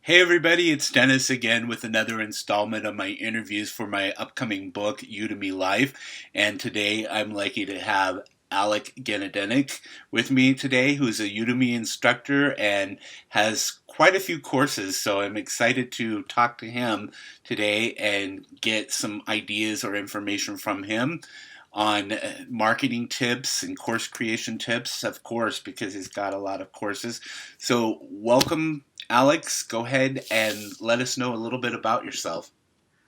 Hey everybody, it's Dennis again with another installment of my interviews for my upcoming book, Udemy Life. And today I'm lucky to have Alec Genadinik with me today, who's a Udemy instructor and has quite a few courses. So I'm excited to talk to him today and get some ideas or information from him on marketing tips and course creation tips, of course, because he's got a lot of courses. So welcome, Alex. Go ahead and let us know a little bit about yourself.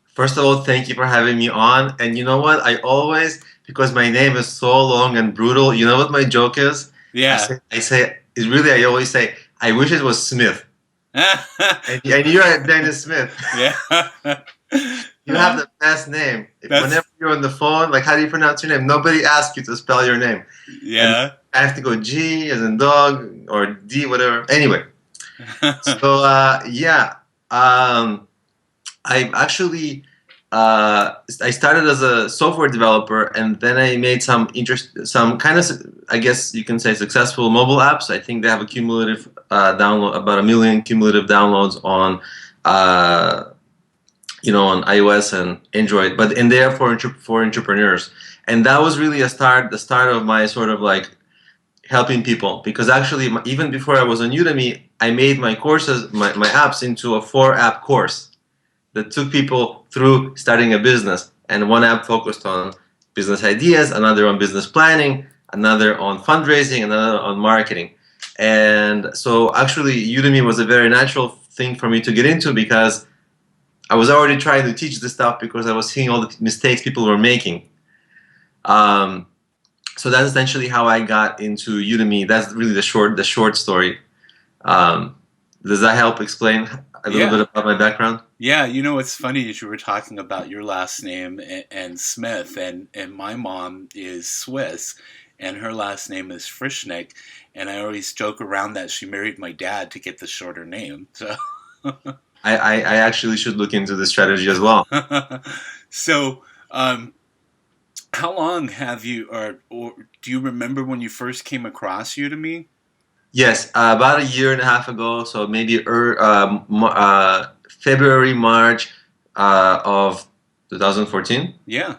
First of all, thank you for having me on. And you know what? I always, because my name is so long and brutal, you know what my joke is? Yeah. I always say, I wish it was Smith. And you're Dennis Smith. Yeah. You have the best name. Whenever That's you're on the phone, like, how do you pronounce your name? Nobody asks you to spell your name. And yeah. I have to go G as in dog or D, whatever. Anyway, so yeah. I actually I started as a software developer, and then I made some kind of, I guess you can say, successful mobile apps. I think they have a cumulative download, about 1 million cumulative downloads on on iOS and Android, but in there for entrepreneurs. And that was really the start of my sort of like helping people, because actually even before I was on Udemy, I made my courses, my apps into a 4-app course that took people through starting a business. And one app focused on business ideas, another on business planning, another on fundraising, another on marketing. And so actually Udemy was a very natural thing for me to get into, because I was already trying to teach this stuff because I was seeing all the mistakes people were making. Um, so that's essentially how I got into Udemy. That's really the short story. Um, does that help explain a little bit Yeah. about my background? Yeah, you know what's funny is you were talking about your last name and Smith, and my mom is Swiss, and her last name is Frischnick, and I always joke around that she married my dad to get the shorter name. So, I actually should look into this strategy as well. so how long have you, or do you remember when you first came across Udemy? Yes, about a year and a half ago, so maybe February, March of 2014. Yeah.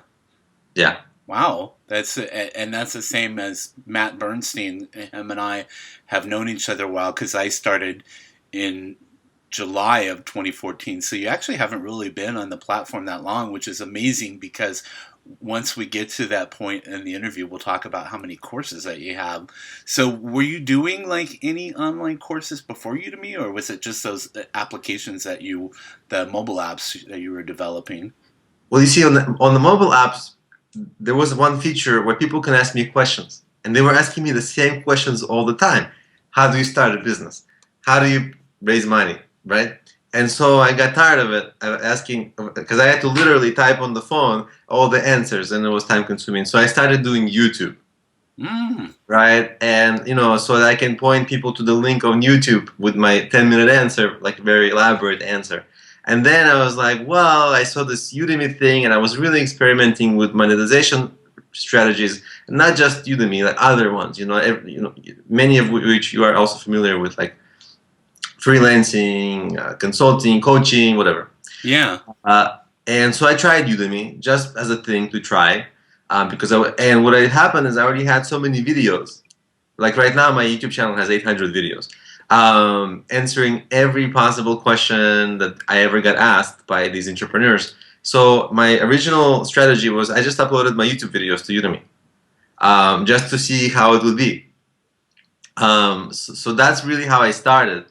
Yeah. Wow, and that's the same as Matt Bernstein. Him and I have known each other a while because I started in July of 2014. So you actually haven't really been on the platform that long, which is amazing because once we get to that point in the interview, we'll talk about how many courses that you have. So were you doing like any online courses before Udemy, or was it just those applications the mobile apps that you were developing? Well, you see, on the mobile apps, there was one feature where people can ask me questions, and they were asking me the same questions all the time. How do you start a business? How do you raise money? Right? And so I got tired of it, asking, because I had to literally type on the phone all the answers, and it was time consuming. So I started doing YouTube, Mm. right? And so that I can point people to the link on YouTube with my 10-minute answer, like a very elaborate answer. And then I was like, well, I saw this Udemy thing, and I was really experimenting with monetization strategies, not just Udemy, like other ones, many of which you are also familiar with, like freelancing, consulting, coaching, whatever. Yeah. Uh, and so I tried Udemy just as a thing to try, and what had happened is I already had so many videos. Like right now, my YouTube channel has 800 videos, answering every possible question that I ever got asked by these entrepreneurs. So my original strategy was I just uploaded my YouTube videos to Udemy, just to see how it would be. So that's really how I started,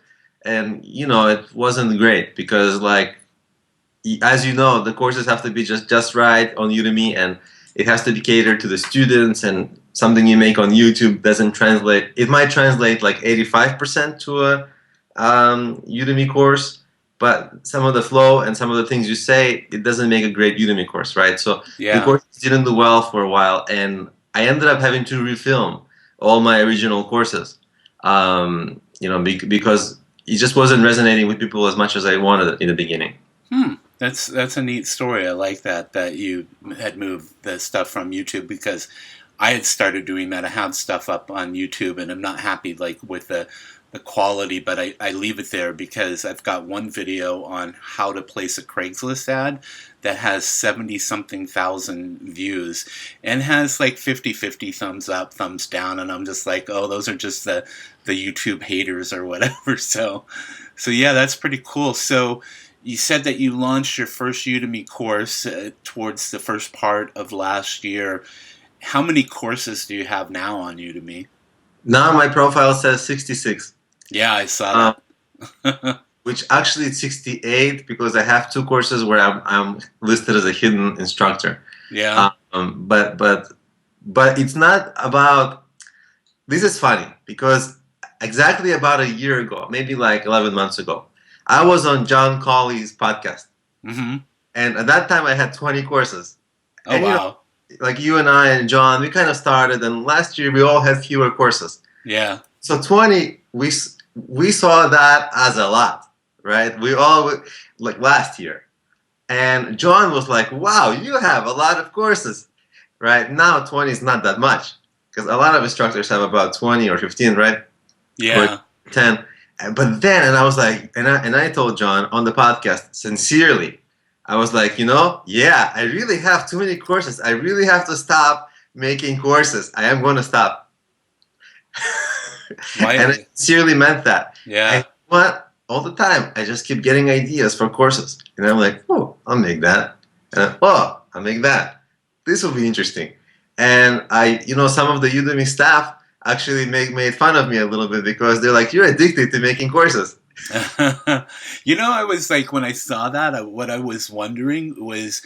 and it wasn't great because, like, as you know, the courses have to be just right on Udemy, and it has to be catered to the students, and something you make on YouTube doesn't translate. It might translate like 85% to a Udemy course, but some of the flow and some of the things you say, it doesn't make a great Udemy course, right? So the Yeah. course didn't do well for a while, and I ended up having to refilm all my original courses, because it just wasn't resonating with people as much as I wanted it in the beginning. Hmm. That's a neat story. I like that you had moved the stuff from YouTube because I had started doing that. I have stuff up on YouTube, and I'm not happy like with the quality, but I leave it there because I've got one video on how to place a Craigslist ad that has 70 something thousand views and has like 50-50 thumbs up, thumbs down, and I'm just like, oh, those are just the YouTube haters or whatever. So yeah, that's pretty cool. So you said that you launched your first Udemy course towards the first part of last year. How many courses do you have now on Udemy? Now my profile says 66. Yeah, I saw Um, that. which actually it's 68 because I have two courses where I'm listed as a hidden instructor. Yeah. But it's not about. This is funny because exactly about a year ago, maybe like 11 months ago, I was on John Colley's podcast, Mm-hmm. and at that time I had 20 courses. Oh And wow. like you and I and John, we kind of started, and last year we all had fewer courses. Yeah. So 20, we saw that as a lot, right? We all like last year, and John was like, "Wow, you have a lot of courses." Right now, 20 is not that much because a lot of instructors have about 20 or 15, right? Or Yeah. 10. But then, and I was like, and I told John on the podcast sincerely, I was like, yeah, I really have too many courses. I really have to stop making courses. I am going to stop. And I Why? sincerely meant that. And Yeah. what? All the time, I just keep getting ideas for courses. And I'm like, oh, I'll make that. And I'll make that. This will be interesting. And some of the Udemy staff actually made fun of me a little bit because they're like, you're addicted to making courses. I was like, when I saw that, what I was wondering was,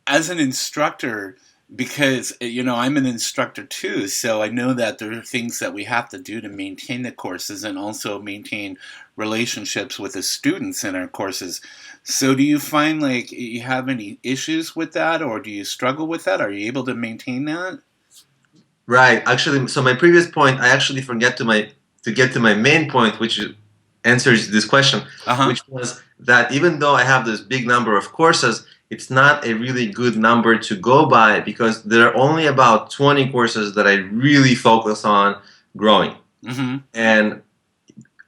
as an instructor, because I'm an instructor too, so I know that there are things that we have to do to maintain the courses and also maintain relationships with the students in our courses. So do you find like you have any issues with that, or do you struggle with that? Are you able to maintain that? Right. Actually, so my previous point, I actually forget to get to my main point, which answers this question, Uh-huh. which was that even though I have this big number of courses, it's not a really good number to go by because there are only about 20 courses that I really focus on growing. Mm-hmm. And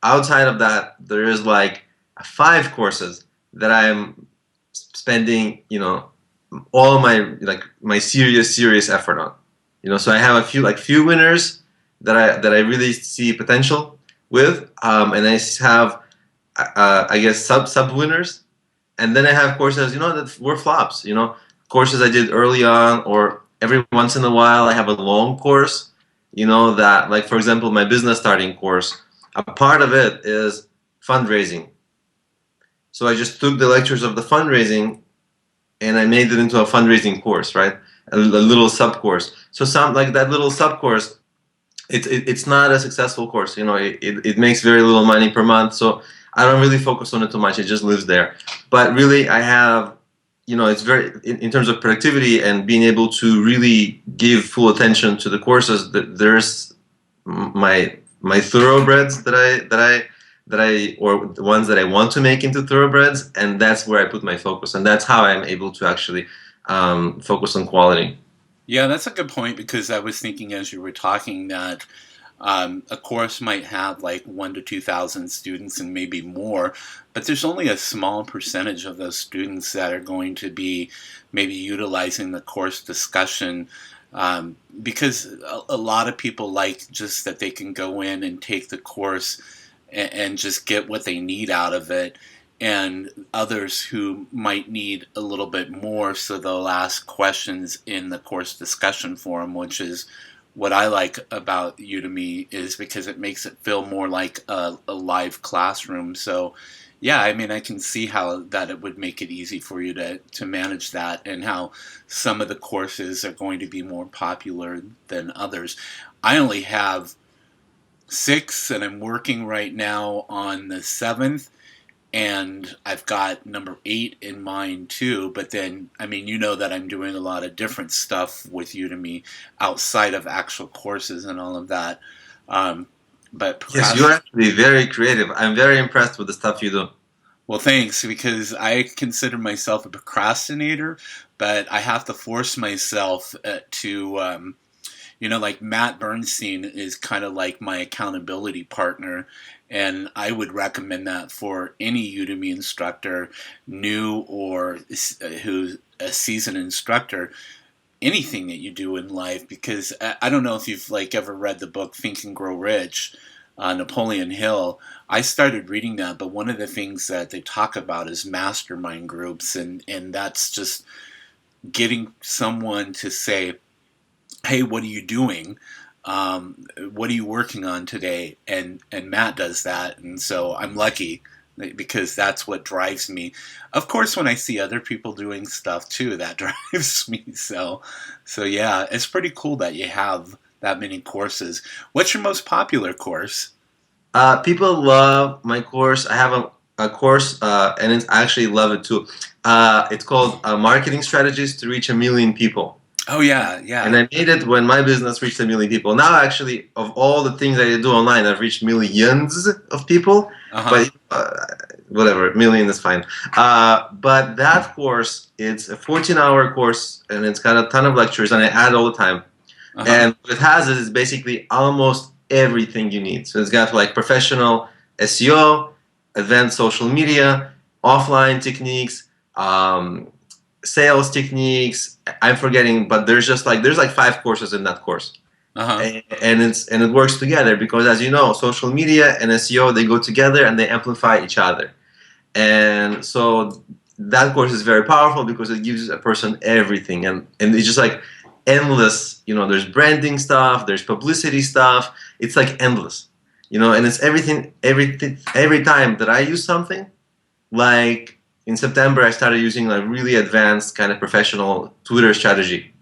outside of that, there is like 5 courses that I'm spending, all my serious effort on. So I have a few winners that I really see potential with, and I have I guess sub winners, and then I have courses that were flops. Courses I did early on, or every once in a while I have a long course. That, like, for example, my business starting course. A part of it is fundraising. So I just took the lectures of the fundraising and I made it into a fundraising course, right? A little sub course. So some like that little sub course, it's not a successful course. It makes very little money per month. So I don't really focus on it too much. It just lives there. But really, I have, it's very in terms of productivity and being able to really give full attention to the courses. There's my thoroughbreds or the ones that I want to make into thoroughbreds, and that's where I put my focus, and that's how I'm able to actually focus on quality. Yeah, that's a good point because I was thinking as you were talking that a course might have like 1 to 2,000 students and maybe more, but there's only a small percentage of those students that are going to be maybe utilizing the course discussion, because a lot of people like just that they can go in and take the course and just get what they need out of it. And others who might need a little bit more, so they'll ask questions in the course discussion forum, which is what I like about Udemy, is because it makes it feel more like a live classroom. So yeah, I mean, I can see how that it would make it easy for you to manage that, and how some of the courses are going to be more popular than others. I only have 6, and I'm working right now on the 7th, and I've got number 8 in mind too. But then, I mean, that I'm doing a lot of different stuff with Udemy outside of actual courses and all of that. Um, but Yes, you're actually very creative. I'm very impressed with the stuff you do. well, thanks, because I consider myself a procrastinator, but I have to force myself to Like Matt Bernstein is kind of like my accountability partner, and I would recommend that for any Udemy instructor, new or who's a seasoned instructor. Anything that you do in life, because I don't know if you've like ever read the book Think and Grow Rich, Napoleon Hill. I started reading that, but one of the things that they talk about is mastermind groups, and that's just getting someone to say, hey, what are you doing? What are you working on today? And Matt does that, and so I'm lucky because that's what drives me. Of course, when I see other people doing stuff too, that drives me. So yeah, it's pretty cool that you have that many courses. What's your most popular course? People love my course. I have a course, and it's I actually love it too. It's called Marketing Strategies to Reach a Million People. Oh yeah, And yeah. I made it when my business reached a million people. Now, actually, of all the things I do online, I've reached millions of people. Uh huh. But whatever, million is fine. But that course, it's a 14-hour course, and it's got a ton of lectures, and I add all the time. Uh huh. And what it has is basically almost everything you need. So it's got like professional SEO, advanced social media, offline techniques, sales techniques. I'm forgetting, but there's like 5 courses in that course, Uh huh. and it works together because, as you know, social media and SEO, they go together and they amplify each other. And so that course is very powerful because it gives a person everything, and it's just like endless. There's branding stuff, there's publicity stuff. It's like endless, and it's everything. Every time that I use something, like in September, I started using like really advanced kind of professional Twitter strategy.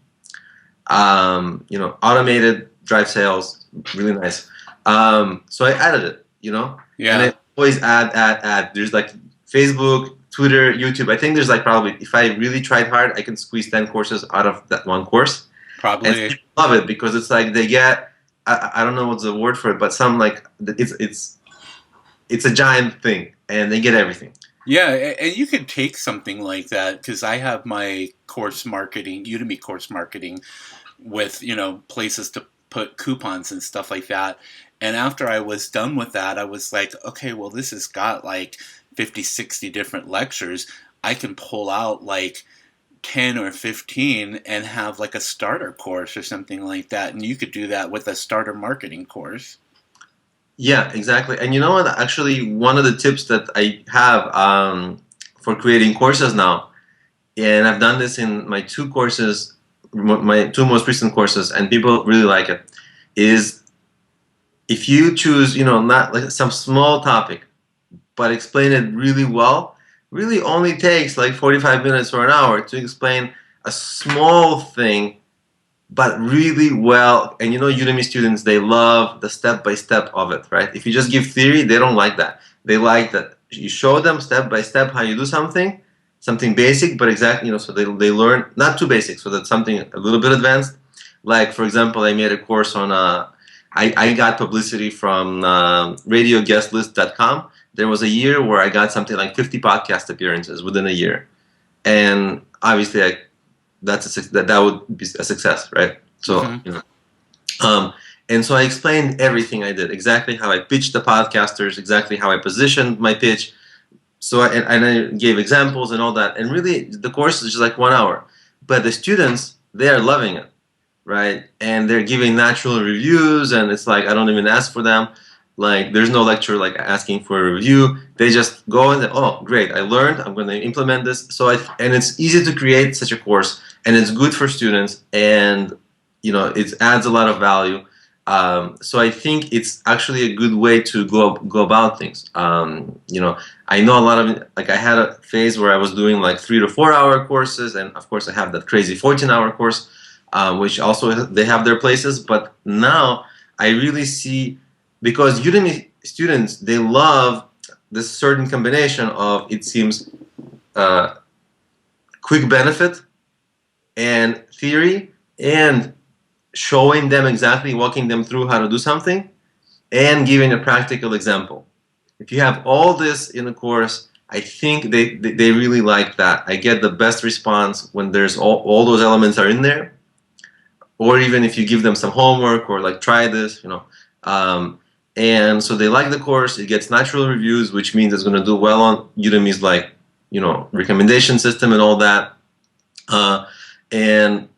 Automated drive sales, really nice. So I added it, and I Yeah. always add. There's like Facebook, Twitter, YouTube. I think there's like probably, if I really tried hard, I can squeeze 10 courses out of that one course. And Probably. people love it because it's like they get, I don't know what's the word for it, but some like it's a giant thing, and they get everything. Yeah, and you could take something like that because I have my course marketing, Udemy course marketing, with places to put coupons and stuff like that. And after I was done with that, I was like, okay, well, this has got like 50, 60 different lectures. I can pull out like 10 or 15 and have like a starter course or something like that. And you could do that with a starter marketing course. Yeah, exactly. And you know what? Actually, one of the tips that I have for creating courses now, and I've done this in my 2 courses, my 2 most recent courses, and people really like it, is if you choose, not like some small topic, but explain it really well, really only takes like 45 minutes or an hour to explain a small thing but really well. And Udemy students, they love the step by step of it, right? If you just give theory, they don't like that. They like that you show them step by step how you do something basic, but exactly, so they learn not too basic, so that's something a little bit advanced. Like, for example, I made a course on, I got publicity from radioguestlist.com. There was a year where I got something like 50 podcast appearances within a year. And obviously, that would be a success, right? So Hmm. and so I explained everything I did, exactly how I pitched the podcasters, exactly how I positioned my pitch. So and I gave examples and all that, and really the course is just like 1 hour, but the students, they are loving it, right? And they're giving natural reviews, and it's like I don't even ask for them. Like there's no lecture like asking for a review. They just go and oh great, I learned. I'm going to implement this. And it's easy to create such a course, and it's good for students, and it adds a lot of value. So I think it's actually a good way to go about things. I know a lot of like I had a phase where I was doing like 3 to 4 hour courses, and of course I have that crazy 14-hour course, which also they have their places. But now I really see, because Udemy students, they love this certain combination of, it seems, uh, quick benefit and theory, and showing them exactly, walking them through how to do something, and giving a practical example. If you have all this in a course, I think they really like that. I get the best response when there's all those elements are in there. or even if you give them some homework or like try this, and so they like the course. It gets natural reviews, which means it's going to do well on Udemy's like recommendation system and all that. And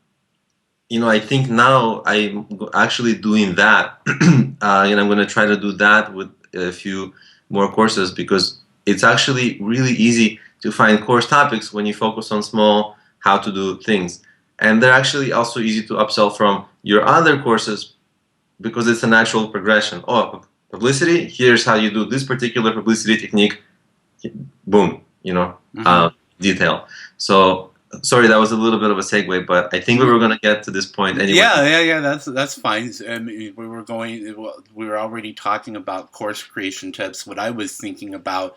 I think now I'm actually doing that, and I'm going to try to do that with a few more courses, because it's actually really easy to find course topics when you focus on small how to do things. And they're actually also easy to upsell from your other courses, because it's a natural progression. Oh, publicity, here's how you do this particular publicity technique. Boom, detail. So sorry, that was a little bit of a segue, but I think we were going to get to this point anyway. Yeah. That's fine. We were already talking about course creation tips. What I was thinking about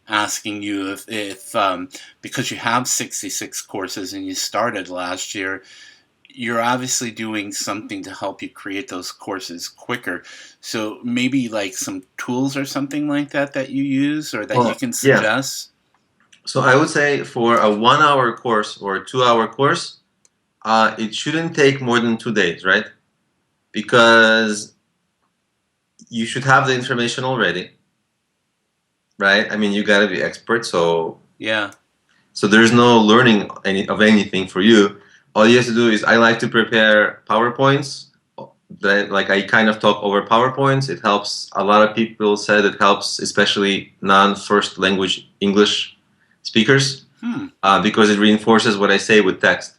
asking you if because you have 66 courses and you started last year, you're obviously doing something to help you create those courses quicker. So maybe like some tools or something like that you use or that you can suggest. Yeah. So I would say for a 1 hour course or a 2 hour course, it shouldn't take more than 2 days, right? Because you should have the information already, right? I mean, you got to be expert. So yeah. So there's no learning of anything for you. All you have to do is, I like to prepare PowerPoints. Like I kind of talk over PowerPoints. It helps. A lot of people said it helps, especially non-first language English speakers, because it reinforces what I say with text.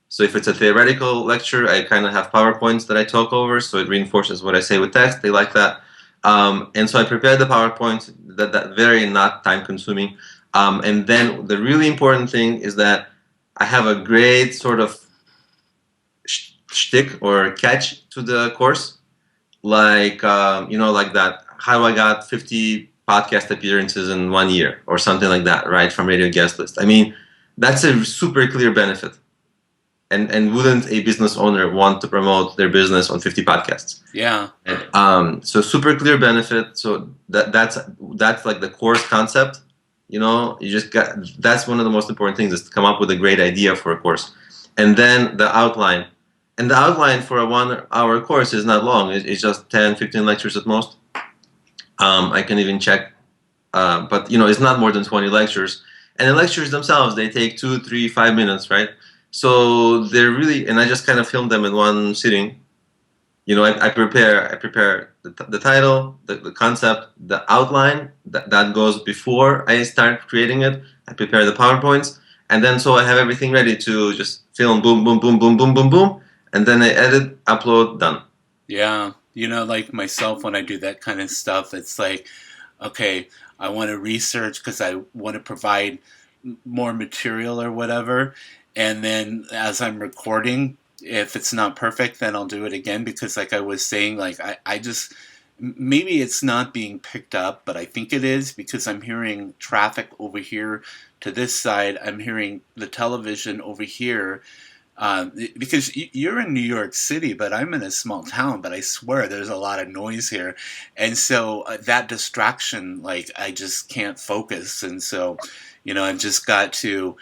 So if it's a theoretical lecture, I kind of have PowerPoints that I talk over, so it reinforces what I say with text. They like that. And so I prepared the PowerPoint, that very not time-consuming. And then the really important thing is that I have a great sort of shtick or catch to the course, like like that. How I got 50 podcast appearances in 1 year, or something like that, right, from Radio Guest List. I mean, that's a super clear benefit. And wouldn't a business owner want to promote their business on 50 podcasts? Yeah. So super clear benefit. So that's like the course concept. You just got, that's one of the most important things, is to come up with a great idea for a course. And then the outline. And the outline for a 1 hour course is not long. It's just 10, 15 lectures at most. I can even check. But it's not more than 20 lectures. And the lectures themselves, they take 2, 3, 5 minutes, right? So they're really, and I just kind of film them in one sitting. I prepare the title, the concept, the outline that goes before I start creating it. I prepare the PowerPoints, and then so I have everything ready to just film, boom, boom, boom, boom, boom, boom, boom, and then I edit, upload, done. Yeah, like myself, when I do that kind of stuff, it's like, okay, I want to research because I want to provide more material or whatever, and then as I'm recording, if it's not perfect, then I'll do it again, because like I was saying, like I just, maybe it's not being picked up, but I think it is, because I'm hearing traffic over here to this side. I'm hearing the television over here. Because you're in New York City, but I'm in a small town, but I swear there's a lot of noise here. And so that distraction, like I just can't focus. And so, I've just got to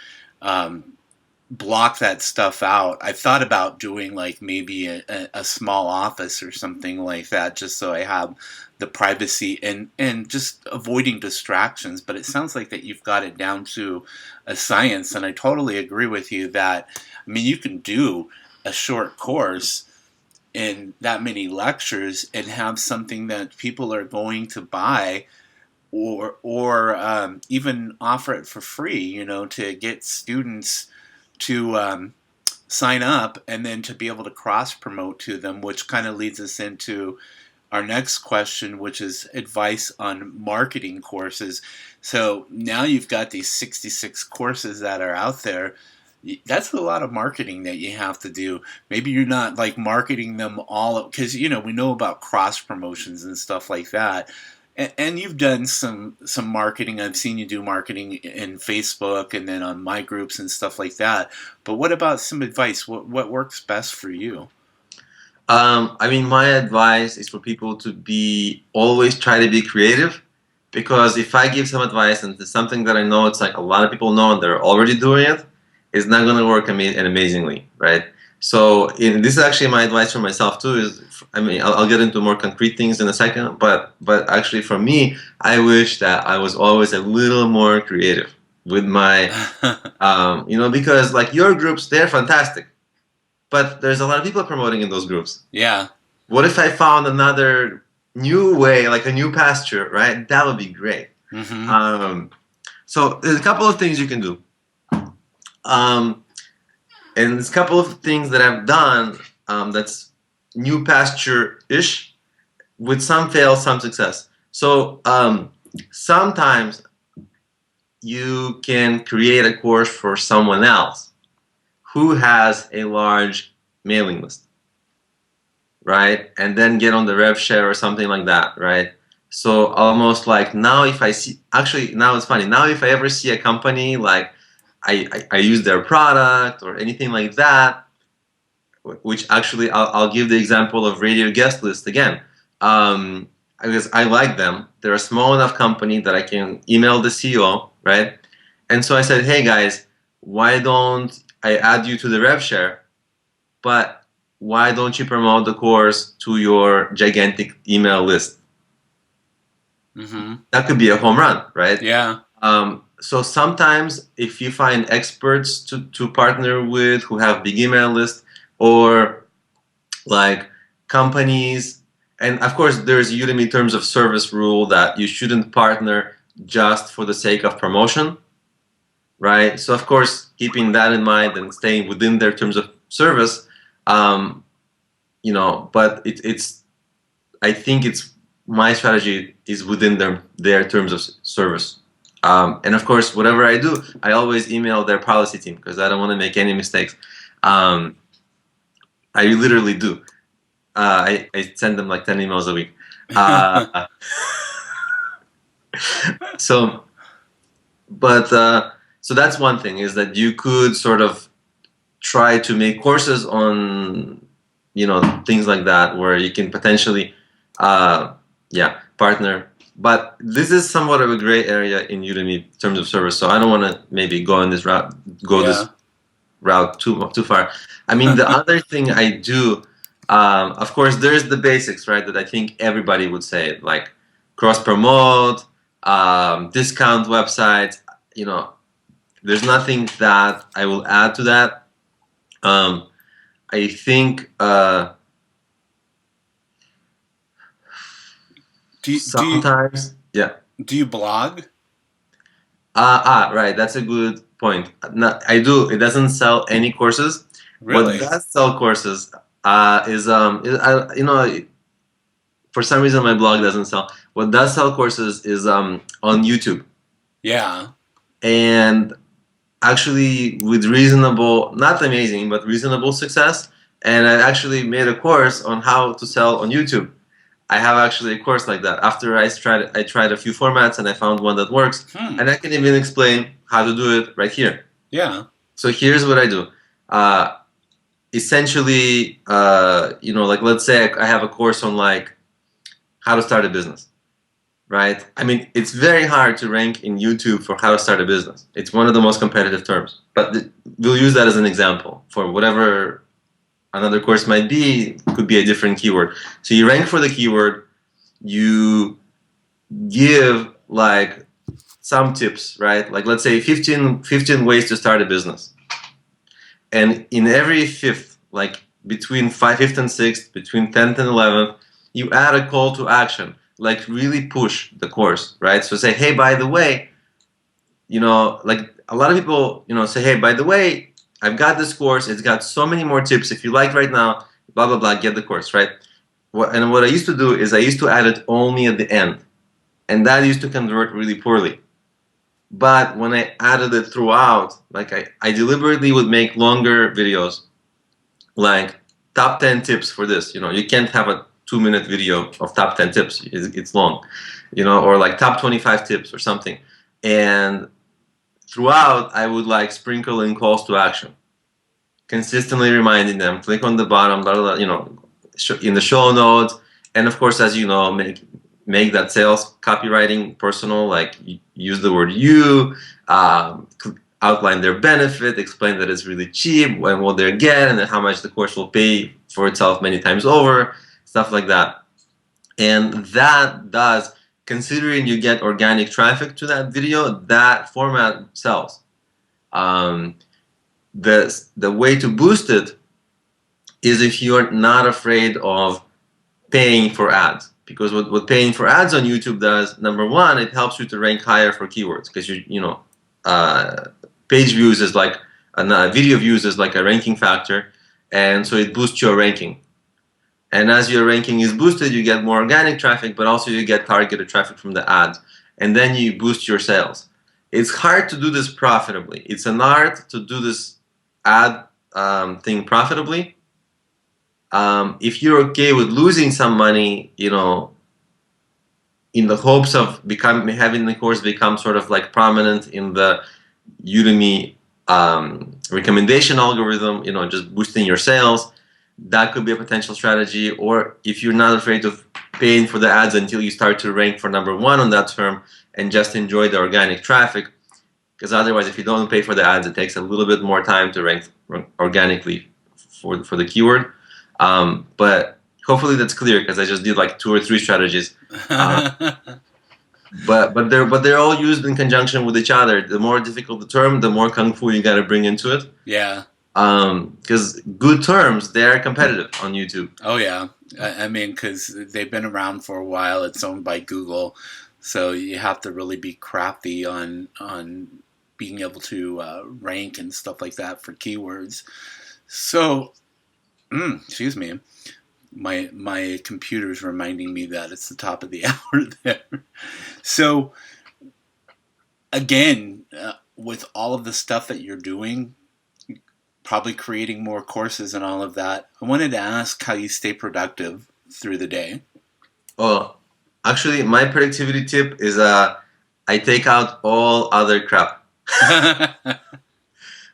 block that stuff out. I thought about doing like maybe a small office or something like that, just so I have the privacy and just avoiding distractions. But it sounds like that you've got it down to a science, and I totally agree with you that, I mean, you can do a short course in that many lectures and have something that people are going to buy, or even offer it for free, to get students to sign up, and then to be able to cross promote to them, which kind of leads us into our next question, which is advice on marketing courses. So now you've got these 66 courses that are out there. That's a lot of marketing that you have to do. Maybe you're not like marketing them all, because we know about cross promotions and stuff like that. And you've done some marketing. I've seen you do marketing in Facebook and then on my groups and stuff like that. But what about some advice? What works best for you? I mean, my advice is for people to always try to be creative, because if I give some advice and it's something that I know it's like a lot of people know and they're already doing it, it's not going to work amazingly, right? So this is actually my advice for myself too. Is I mean I'll get into more concrete things in a second, but actually for me, I wish that I was always a little more creative with my, because like your groups, they're fantastic, but there's a lot of people promoting in those groups. Yeah. What if I found another new way, like a new pasture, right? That would be great. Mm-hmm. So there's a couple of things you can do. And there's a couple of things that I've done that's new pasture-ish, with some fail, some success. So sometimes you can create a course for someone else who has a large mailing list, right? And then get on the rev share or something like that, right? So almost like now if I see, actually now it's funny, now if I ever see a company like I use their product or anything like that, which actually I'll give the example of Radio Guest List again. Because I like them. They're a small enough company that I can email the CEO, right? And so I said, hey guys, why don't I add you to the rev share, but why don't you promote the course to your gigantic email list? Mm-hmm. That could be a home run, right? Yeah. So sometimes if you find experts to partner with who have big email lists, or like companies, and of course there's Udemy terms of service rule that you shouldn't partner just for the sake of promotion, right? So of course keeping that in mind and staying within their terms of service, but it's I think it's my strategy is within their terms of service. And of course, whatever I do, I always email their policy team because I don't want to make any mistakes. I literally do. I send them like 10 emails a week. So that's one thing, is that you could sort of try to make courses on, things like that where you can potentially, partner. But this is somewhat of a gray area in Udemy terms of service, so I don't want to maybe go this route too far. I mean, the other thing I do, of course, there's the basics, right? That I think everybody would say, like cross promote, discount websites. There's nothing that I will add to that. I think sometimes, yeah. Do you blog? Right. That's a good point. No, I do. It doesn't sell any courses. Really? What does sell courses for some reason my blog doesn't sell. What does sell courses is on YouTube. Yeah. And actually with reasonable, not amazing, but reasonable success. And I actually made a course on how to sell on YouTube. I have actually a course like that. After I tried a few formats and I found one that works. And I can even explain how to do it right here. Yeah. So here's what I do. Essentially, like let's say I have a course on like how to start a business, right? I mean, it's very hard to rank in YouTube for how to start a business. It's one of the most competitive terms, but we'll use that as an example for whatever another course might be. Could be a different keyword. So you rank for the keyword, you give like some tips, right? Like let's say 15 ways to start a business. And in every fifth, like between fifth and sixth, between 10th and 11th, you add a call to action, like really push the course, right? So say, hey, by the way, like a lot of people, say, hey, by the way, I've got this course. It's got so many more tips. If you like right now, blah, blah, blah, get the course, right? And what I used to do is I used to add it only at the end. And that used to convert really poorly. But when I added it throughout, like I deliberately would make longer videos, like top 10 tips for this. You can't have a 2-minute video of top 10 tips. It's long, or like top 25 tips or something. And throughout, I would like sprinkle in calls to action, consistently reminding them, click on the bottom, blah, blah, blah, in the show notes. And of course, as you know, make that sales copywriting personal, like use the word you, outline their benefit, explain that it's really cheap and what they're getting and how much the course will pay for itself many times over, stuff like that. And that does, considering you get organic traffic to that video, that format sells. The way to boost it is if you're not afraid of paying for ads. Because what paying for ads on YouTube does, number one, it helps you to rank higher for keywords. Because page views is like video views is like a ranking factor, and so it boosts your ranking. And as your ranking is boosted, you get more organic traffic, but also you get targeted traffic from the ads, and then you boost your sales. It's hard to do this profitably. It's an art to do this ad thing profitably. If you're okay with losing some money, in the hopes of having the course become sort of like prominent in the Udemy recommendation algorithm, just boosting your sales, that could be a potential strategy. Or if you're not afraid of paying for the ads until you start to rank for number one on that term and just enjoy the organic traffic, because otherwise if you don't pay for the ads, it takes a little bit more time to rank organically for the keyword. But hopefully that's clear, because I just did like 2 or 3 strategies. But they're all used in conjunction with each other. The more difficult the term, the more kung fu you got to bring into it. Yeah. Because good terms, they're competitive on YouTube. Oh yeah, I mean, because they've been around for a while. It's owned by Google, so you have to really be crafty on being able to rank and stuff like that for keywords. So, excuse me. My computer's reminding me that it's the top of the hour there. So, again, with all of the stuff that you're doing, probably creating more courses and all of that, I wanted to ask how you stay productive through the day. Oh, actually, my productivity tip is I take out all other crap.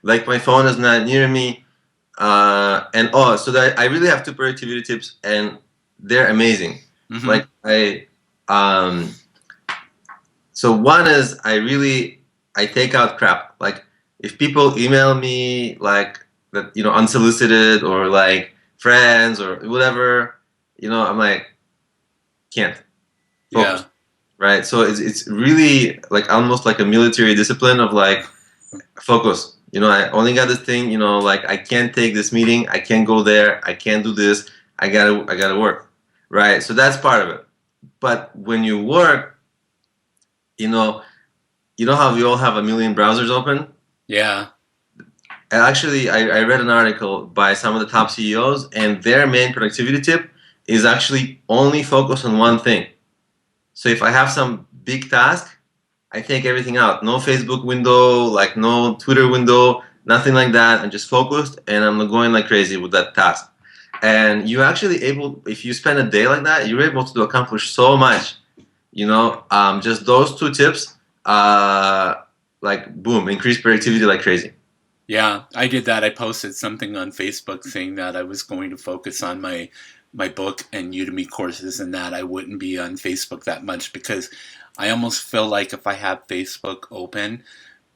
Like my phone is not near me. So that I really have 2 productivity tips, and they're amazing. Mm-hmm. Like so one is I take out crap. Like if people email me like that, unsolicited, or like friends or whatever, I'm like, can't focus. Yeah. Right. So it's really like almost like a military discipline of like focus. I only got this thing, like I can't take this meeting, I can't go there, I can't do this, I gotta work, right? So that's part of it. But when you work, you know how we all have a million browsers open? Yeah. And actually, I read an article by some of the top CEOs, and their main productivity tip is actually only focus on one thing. So if I have some big task, I take everything out. No Facebook window, like no Twitter window, nothing like that. I'm just focused, and I'm going like crazy with that task. And you actually if you spend a day like that, you're able to accomplish so much. Just those 2 tips, like boom, increase productivity like crazy. Yeah, I did that. I posted something on Facebook saying that I was going to focus on my book and Udemy courses, and that I wouldn't be on Facebook that much, because I almost feel like if I have Facebook open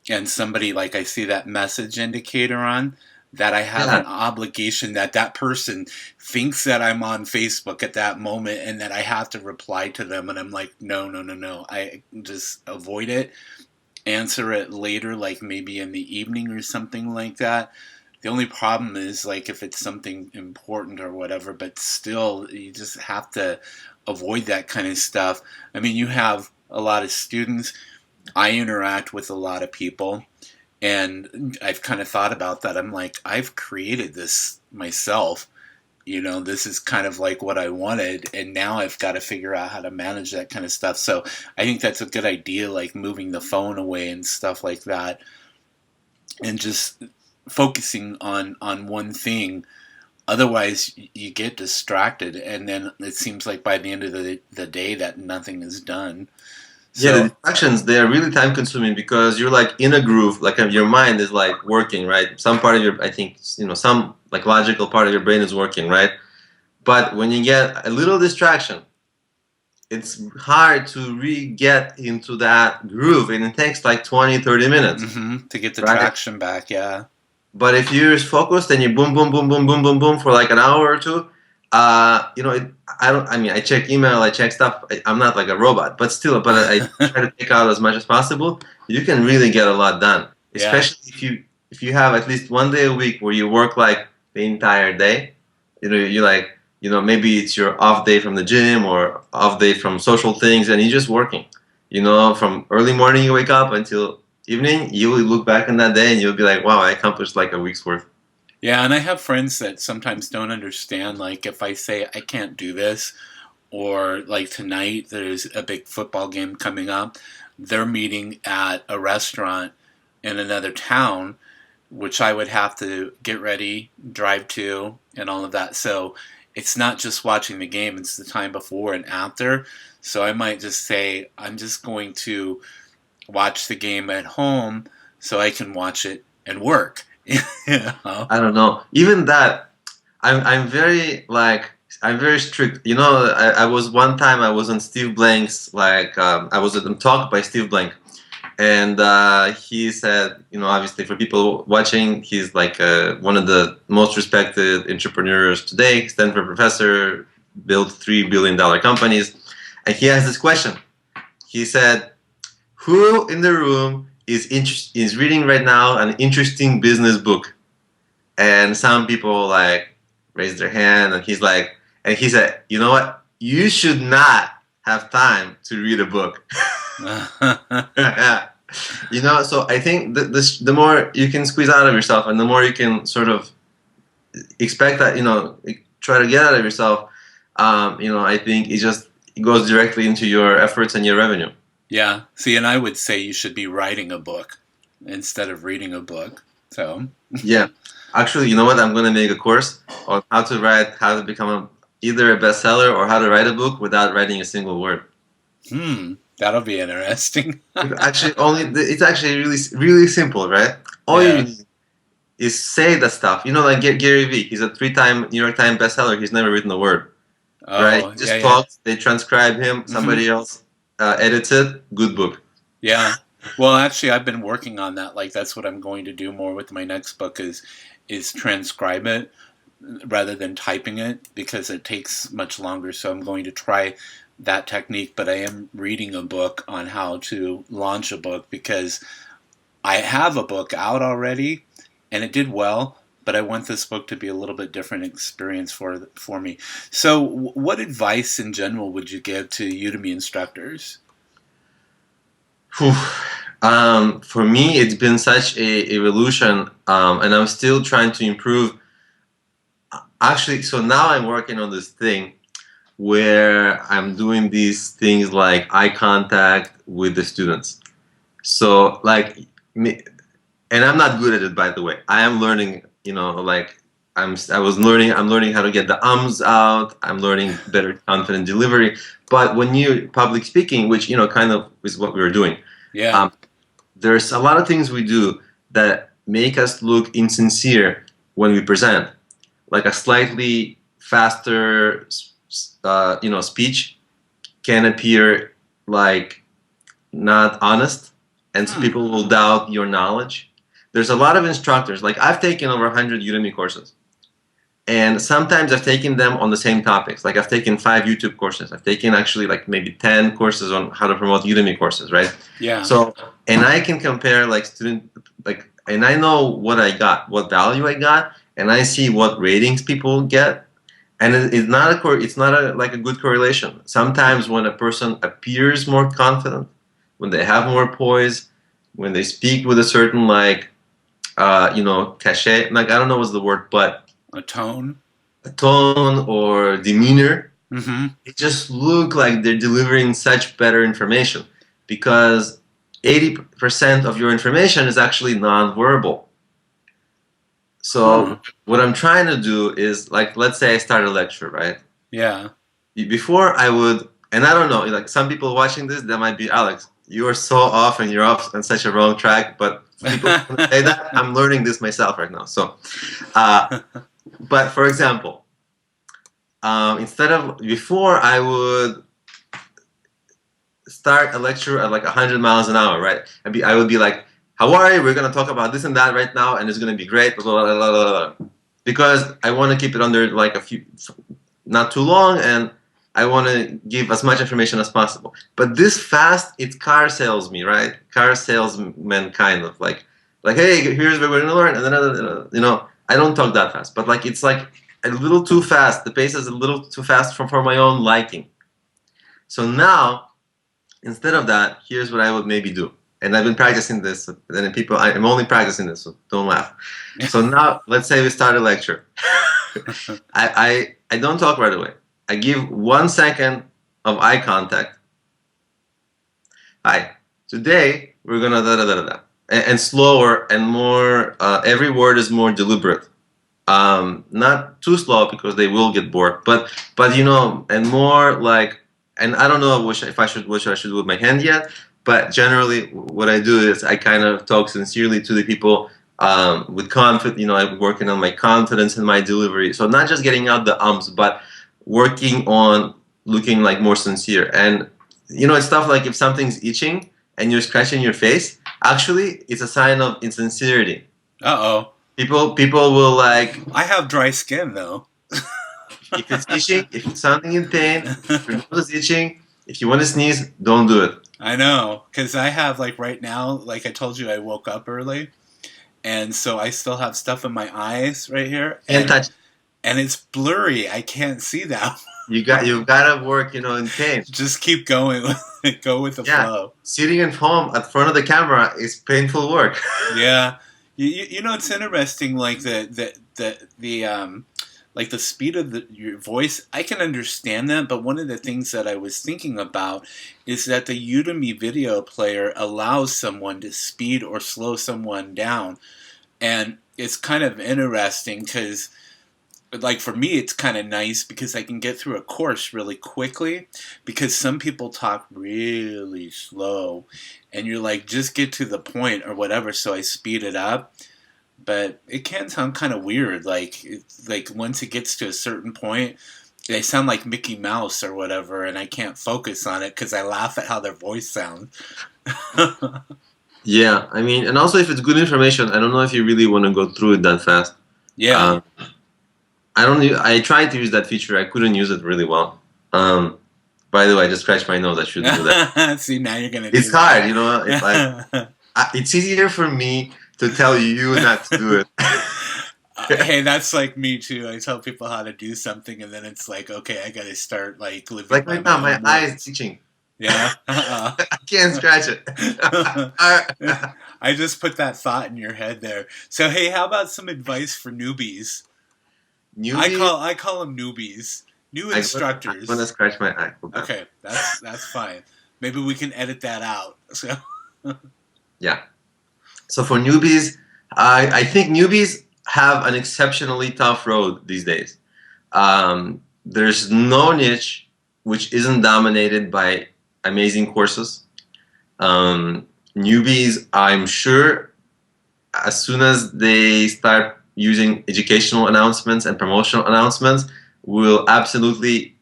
and somebody, like I see that message indicator on, that I have an obligation that person thinks that I'm on Facebook at that moment, and that I have to reply to them. And I'm like, no. I just avoid it. Answer it later, like maybe in the evening or something like that. The only problem is like if it's something important or whatever, but still you just have to avoid that kind of stuff. I mean, you have a lot of students. I interact with a lot of people, and I've kind of thought about that. I'm like, I've created this myself. This is kind of like what I wanted, and now I've got to figure out how to manage that kind of stuff. So I think that's a good idea, like moving the phone away and stuff like that, and just focusing on one thing. Otherwise, you get distracted, and then it seems like by the end of the day that nothing is done. So, the distractions, they are really time consuming, because you're like in a groove, like your mind is like working, right? Some part of I think, some like logical part of your brain is working, right? But when you get a little distraction, it's hard to re-get into that groove, and it takes like 20, 30 minutes, To get the right? traction back, yeah. But if you're focused and you boom, boom, boom, boom, boom, boom, boom for like an hour or two, you know, I don't. I mean, I check email, I check stuff. I'm not like a robot, but still, but I try to take out as much as possible. You can really get a lot done, Yeah. especially if you have at least one day a week where you work like the entire day. You know, you like, you know, maybe it's your off day from the gym or off day from social things, and you're just working. You know, from early morning you wake up until evening, you will look back on that day and you'll be like, wow, I accomplished like a week's worth. Yeah, and I have friends that sometimes don't understand, like, if I say I can't do this, or like tonight there's a big football game coming up, they're meeting at a restaurant in another town, which I would have to get ready, drive to, and all of that. So it's not just watching the game, it's the time before and after. So I might just say, I'm just going to watch the game at home so I can watch it and work. you know? I don't know. Even that, I'm very like I'm very strict. You know, I was one time I was on Steve Blank's like I was at a talk by Steve Blank, and he said, you know, obviously for people watching, he's like one of the most respected entrepreneurs today. Stanford professor, built $3 billion companies, and he has this question. He said, "Who in the room is reading right now an interesting business book?" And some people like raised their hand, and he said, you know what? You should not have time to read a book. You know, so I think the more you can squeeze out of yourself, and the more you can sort of expect that, you know, try to get out of yourself, you know, I think it goes directly into your efforts and your revenue. Yeah. See, and I would say you should be writing a book instead of reading a book. So, Yeah. Actually, you know what? I'm going to make a course on how to become either a bestseller or how to write a book without writing a single word. that'll be interesting. It's actually really, really simple, right? All you Yeah. need is say the stuff. You know, like Gary Vee, he's a three-time New York Times bestseller. He's never written a word, right? Oh, He yeah, just yeah. talks, they transcribe him, hmm somebody else edits it, good book. Yeah. Well, actually, I've been working on that. Like, that's what I'm going to do more with my next book is transcribe it rather than typing it because it takes much longer. So I'm going to try that technique. But I am reading a book on how to launch a book because I have a book out already, and it did well. But I want this book to be a little bit different experience for me. So, what advice in general would you give to Udemy instructors? Whew. For me, it's been such a evolution, and I'm still trying to improve. Actually, so now I'm working on this thing where I'm doing these things like eye contact with the students. So like me, and I'm not good at it, by the way. I am learning, you know, like I'm learning how to get the ums out. I'm learning better confident delivery. But when you public speaking, which, you know, kind of is what we were doing, Yeah. um, there's a lot of things we do that make us look insincere when we present, like a slightly faster, you know, speech can appear like not honest, and so Hmm. people will doubt your knowledge. There's a lot of instructors. Like I've taken over 100 Udemy courses, and sometimes I've taken them on the same topics. Like I've taken 5 YouTube courses. I've taken actually like maybe 10 courses on how to promote Udemy courses, right? Yeah. So, and I can compare like and I know what I got, what value I got, and I see what ratings people get, and it's not a like a good correlation. Sometimes when a person appears more confident, when they have more poise, when they speak with a certain like you know, cachet, like I don't know what's the word, but A tone. a tone or demeanor, Mm-hmm. it just look like they're delivering such better information, because 80% of your information is actually non-verbal. So Huh. what I'm trying to do is, like, let's say I start a lecture, right? Yeah. Before I would, and I don't know, like some people watching this, that might be, Alex, you are so off and you're off on such a wrong track. But people say that, I'm learning this myself right now. So, uh, but for example, instead of before, I would start a lecture at like 100 miles an hour, right? I would be like, how are you? We're going to talk about this and that right now, and it's going to be great, blah, blah, blah, blah, blah. Because I want to keep it under like a few, not too long, and I want to give as much information as possible. But this fast, it's car sales me, right? Car salesman kind of like, hey, here's what we're going to learn, and then, you know, I don't talk that fast, but like it's like a little too fast. The pace is a little too fast for my own liking. So now, instead of that, here's what I would maybe do. And I've been practicing this, and then I'm only practicing this, so don't laugh. So now, let's say we start a lecture. I don't talk right away. I give 1 second of eye contact. Hi, today we're gonna da-da-da-da-da. And slower and more, every word is more deliberate. Not too slow because they will get bored, but you know, and more like, and I don't know what I should do with my hand yet, but generally what I do is I kind of talk sincerely to the people with confidence. You know, I'm working on my confidence in my delivery. So not just getting out the ums, but working on looking like more sincere. And you know, it's stuff like if something's itching and you're scratching your face, actually it's a sign of insincerity. Uh-oh. People will like... I have dry skin though. If it's itching, if it's sounding in pain, if your nose is itching, if you want to sneeze, don't do it. I know, because I have, like, right now, like I told you, I woke up early, and so I still have stuff in my eyes right here. Can't touch. And it's blurry. I can't see that. You've got to work, you know, in pain. Just keep going. Go with the flow. Sitting at home at front of the camera is painful work. Yeah. You know, it's interesting, like like the speed of your voice, I can understand that, but one of the things that I was thinking about is that the Udemy video player allows someone to speed or slow someone down. And it's kind of interesting because, like, for me, it's kind of nice because I can get through a course really quickly, because some people talk really slow and you're like, just get to the point or whatever, so I speed it up. But it can sound kind of weird. Like once it gets to a certain point, they sound like Mickey Mouse or whatever, and I can't focus on it because I laugh at how their voice sounds. Yeah, I mean, and also if it's good information, I don't know if you really want to go through it that fast. Yeah. I tried to use that feature. I couldn't use it really well. By the way, I just scratched my nose. I shouldn't do that. See, now you're gonna. It's hard, you know. It's easier for me to tell you not to do it. Hey, that's like me too. I tell people how to do something, and then it's like, okay, I gotta start like living. Like right now, my eye is itching. Yeah, I can't scratch it. I just put that thought in your head there. So hey, how about some advice for newbies? I call them newbies, new instructors. I'm gonna scratch my eye. Okay, that's fine. Maybe we can edit that out. So yeah. So for newbies, I think newbies have an exceptionally tough road these days. There's no niche which isn't dominated by amazing courses. Newbies, I'm sure, as soon as they start using educational announcements and promotional announcements, will absolutely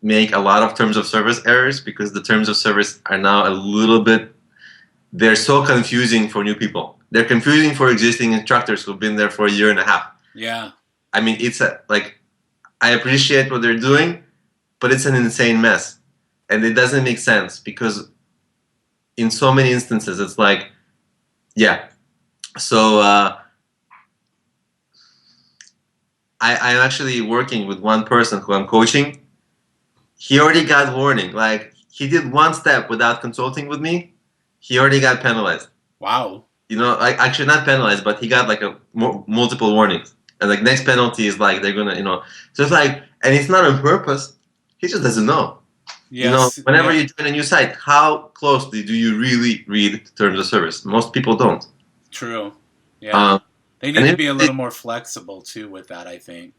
make a lot of terms of service errors, because the terms of service are now a little bit... They're so confusing for new people. They're confusing for existing instructors who've been there for a year and a half. Yeah. I mean, it's I appreciate what they're doing, but it's an insane mess. And it doesn't make sense, because in so many instances, it's like, yeah. So I'm actually working with one person who I'm coaching. He already got warning. Like, he did one step without consulting with me. He already got penalized. Wow. You know, like, actually not penalized, but he got like multiple warnings. And like next penalty is like they're gonna, you know, so it's like, and it's not on purpose. He just doesn't know. Yes, you know, whenever you join a new site, how closely do you really read terms of service? Most people don't. True. Yeah. They need to be a little more flexible too with that, I think.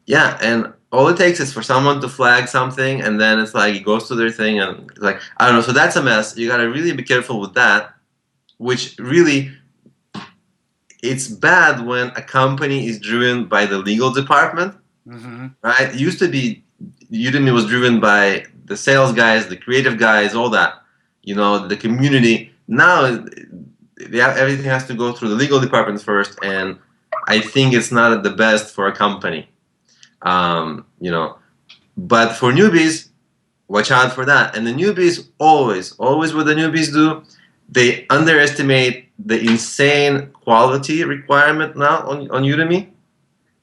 Yeah, and all it takes is for someone to flag something, and then it's like it goes to their thing, and it's like, I don't know. So that's a mess. You gotta really be careful with that. Which really, it's bad when a company is driven by the legal department, right? It used to be Udemy was driven by the sales guys, the creative guys, all that. the community. Now everything has to go through the legal department first, and I think it's not the best for a company. But for newbies, watch out for that. And the newbies always what the newbies do, they underestimate the insane quality requirement now on Udemy,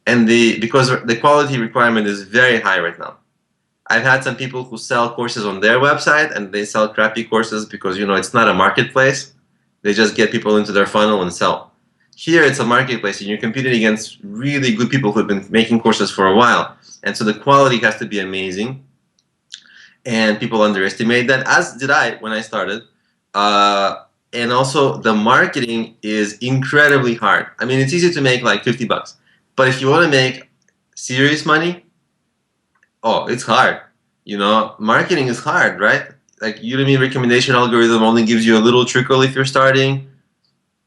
and because the quality requirement is very high right now. I've had some people who sell courses on their website and they sell crappy courses because it's not a marketplace. They just get people into their funnel and sell. Here it's a marketplace and you're competing against really good people who've been making courses for a while. And so the quality has to be amazing. And people underestimate that, as did I when I started. And also the marketing is incredibly hard. I mean, it's easy to make like $50. But if you want to make serious money, oh, it's hard. Marketing is hard, right? Like Udemy recommendation algorithm only gives you a little trickle if you're starting.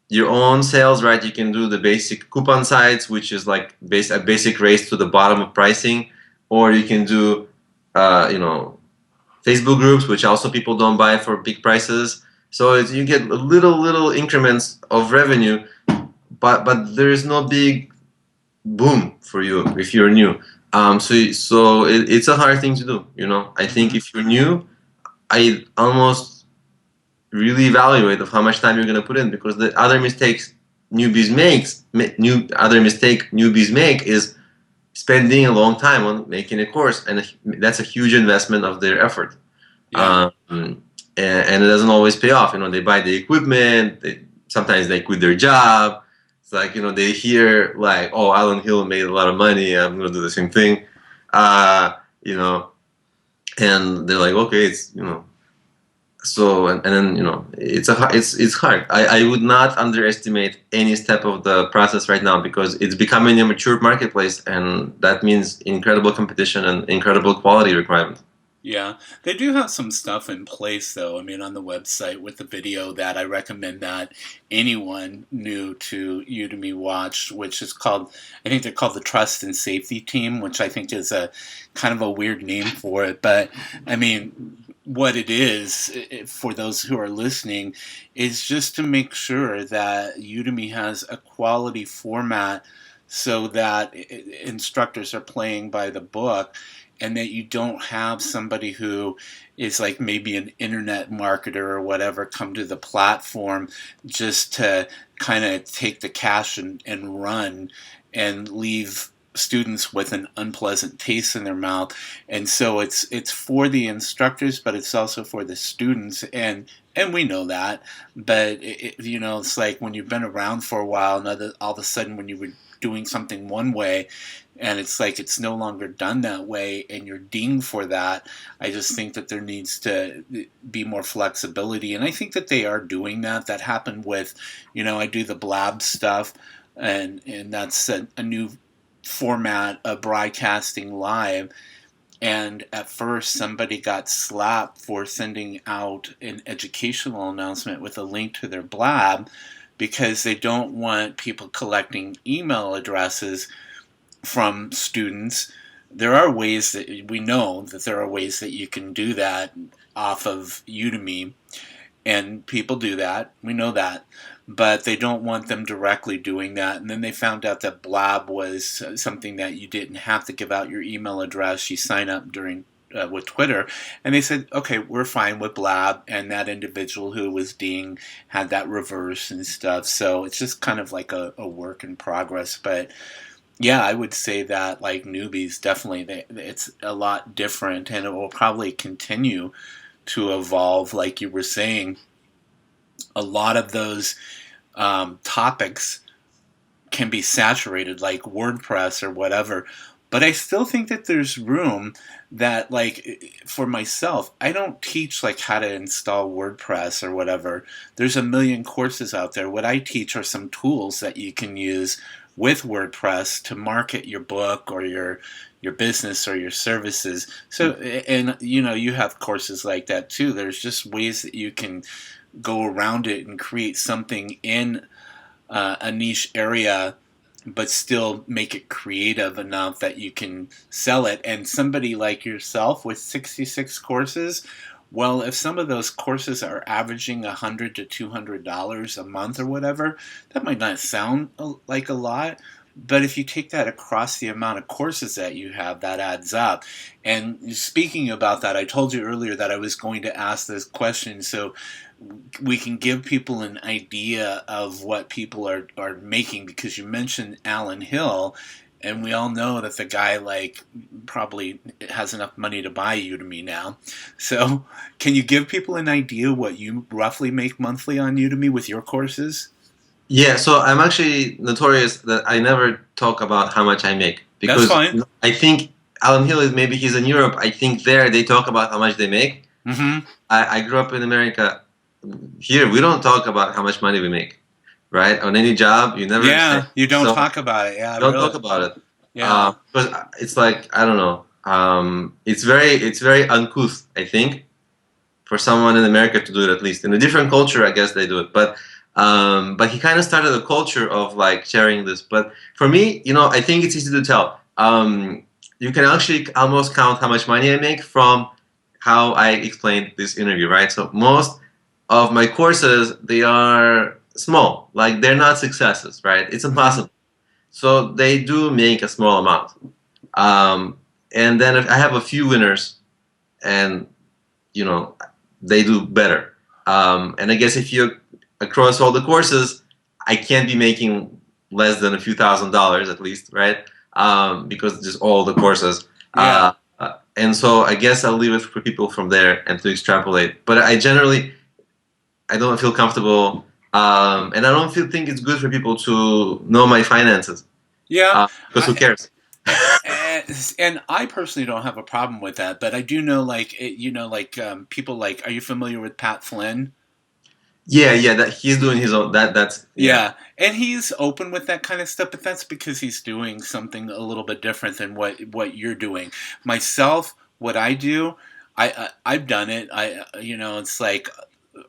Your own sales, right? You can do the basic coupon sites, which is like a basic race to the bottom of pricing, or you can do, Facebook groups, which also people don't buy for big prices. So you get little increments of revenue, but there is no big boom for you if you're new. So it's a hard thing to do. I think if you're new, I almost really evaluate of how much time you're going to put in, because the other mistakes newbies make is spending a long time on making a course, and that's a huge investment of their effort. Yeah. And it doesn't always pay off. They buy the equipment. Sometimes they quit their job. It's like, they hear like, oh, Alan Hill made a lot of money, I'm going to do the same thing. And they're like, okay, it's, so, and then, it's hard. I would not underestimate any step of the process right now, because it's becoming a mature marketplace, and that means incredible competition and incredible quality requirement. Yeah, they do have some stuff in place, though. I mean, on the website with the video that I recommend that anyone new to Udemy watch, which is called, I think they're called the Trust and Safety Team, which I think is a kind of a weird name for it. But I mean, what it is, for those who are listening, is just to make sure that Udemy has a quality format so that instructors are playing by the book, and that you don't have somebody who is like maybe an internet marketer or whatever come to the platform just to kind of take the cash and run and leave students with an unpleasant taste in their mouth. And so it's for the instructors, but it's also for the students, and we know that. But it's like when you've been around for a while, and all of a sudden when you were doing something one way, and it's like it's no longer done that way, and you're dinged for that. I just think that there needs to be more flexibility, and I think that they are doing that. That happened with, I do the Blab stuff, and that's a new format of broadcasting live. And at first, somebody got slapped for sending out an educational announcement with a link to their Blab, because they don't want people collecting email addresses from students. There are ways that we know that there are ways that you can do that off of Udemy, and people do that. We know that. But they don't want them directly doing that. And then they found out that Blab was something that you didn't have to give out your email address. You sign up during with Twitter, and they said, okay, we're fine with Blab, and that individual who was dinged had that reverse and stuff. So it's just kind of like a work in progress. But yeah, I would say that like newbies, definitely, it's a lot different, and it will probably continue to evolve. Like you were saying, a lot of those topics can be saturated, like WordPress or whatever. But I still think that there's room that, like, for myself, I don't teach like how to install WordPress or whatever. There's a million courses out there. What I teach are some tools that you can use with WordPress to market your book or your business or your services. So, and you have courses like that too. There's just ways that you can go around it and create something in a niche area, but still make it creative enough that you can sell it. And somebody like yourself with 66 courses, Well, if some of those courses are averaging $100 to $200 a month or whatever, that might not sound like a lot. But if you take that across the amount of courses that you have, that adds up. And speaking about that, I told you earlier that I was going to ask this question so we can give people an idea of what people are making, because you mentioned Alan Hill, and we all know that the guy like probably has enough money to buy Udemy now. So can you give people an idea what you roughly make monthly on Udemy with your courses? Yeah, so I'm actually notorious that I never talk about how much I make That's because fine. I think Alan Hill is maybe he's in Europe. I think there they talk about how much they make. Mm-hmm. I grew up in America. Here we don't talk about how much money we make, right? On any job, you never say. Yeah, you don't So talk about it. Yeah, don't talk really. about it Yeah. because it's like I don't know. It's very uncouth. I think for someone in America to do it, at least in a different culture, I guess they do it. But he kind of started a culture of like sharing this. But for me, I think it's easy to tell. You can actually almost count how much money I make from how I explained this interview, right? So most of my courses, they are small, like they're not successes, right? It's Mm-hmm. impossible. So they do make a small amount. Um, and then if I have a few winners, and you know they do better. And I guess if you across all the courses, I can't be making less than a few $1,000s at least, right? Because just all the courses. Yeah. And so I guess I'll leave it for people from there and to extrapolate. But I don't feel comfortable, and I don't think it's good for people to know my finances Yeah. because who cares? And I personally don't have a problem with that, but I do know, like, like people like, are you familiar with Pat Flynn? Yeah, yeah, that he's doing his own. That's yeah. Yeah, and he's open with that kind of stuff, but that's because he's doing something a little bit different than what you're doing. Myself, what I do, I've done it. It's like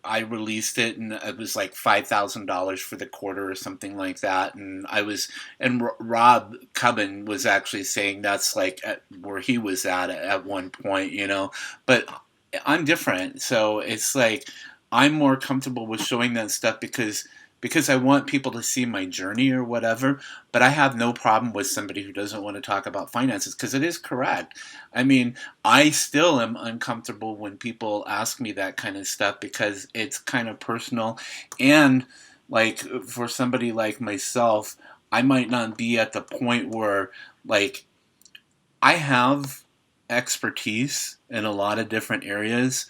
I released it, and it was like $5,000 for the quarter or something like that. And Rob Cubbin was actually saying that's like where he was at one point, But I'm different, so it's like I'm more comfortable with showing that stuff because I want people to see my journey or whatever. But I have no problem with somebody who doesn't want to talk about finances, because it is correct. I mean, I still am uncomfortable when people ask me that kind of stuff because it's kind of personal. And like for somebody like myself, I might not be at the point where like I have expertise in a lot of different areas,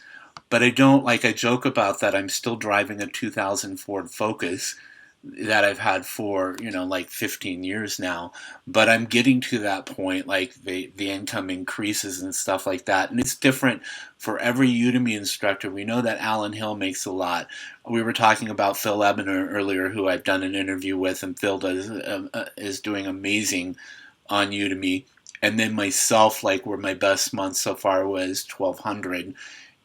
but I don't, like, I joke about that. I'm still driving a 2000 Ford Focus that I've had for, like 15 years now. But I'm getting to that point, like the income increases and stuff like that. And it's different for every Udemy instructor. We know that Alan Hill makes a lot. We were talking about Phil Ebner earlier, who I've done an interview with, and Phil is doing amazing on Udemy. And then myself, like, where my best month so far was 1200,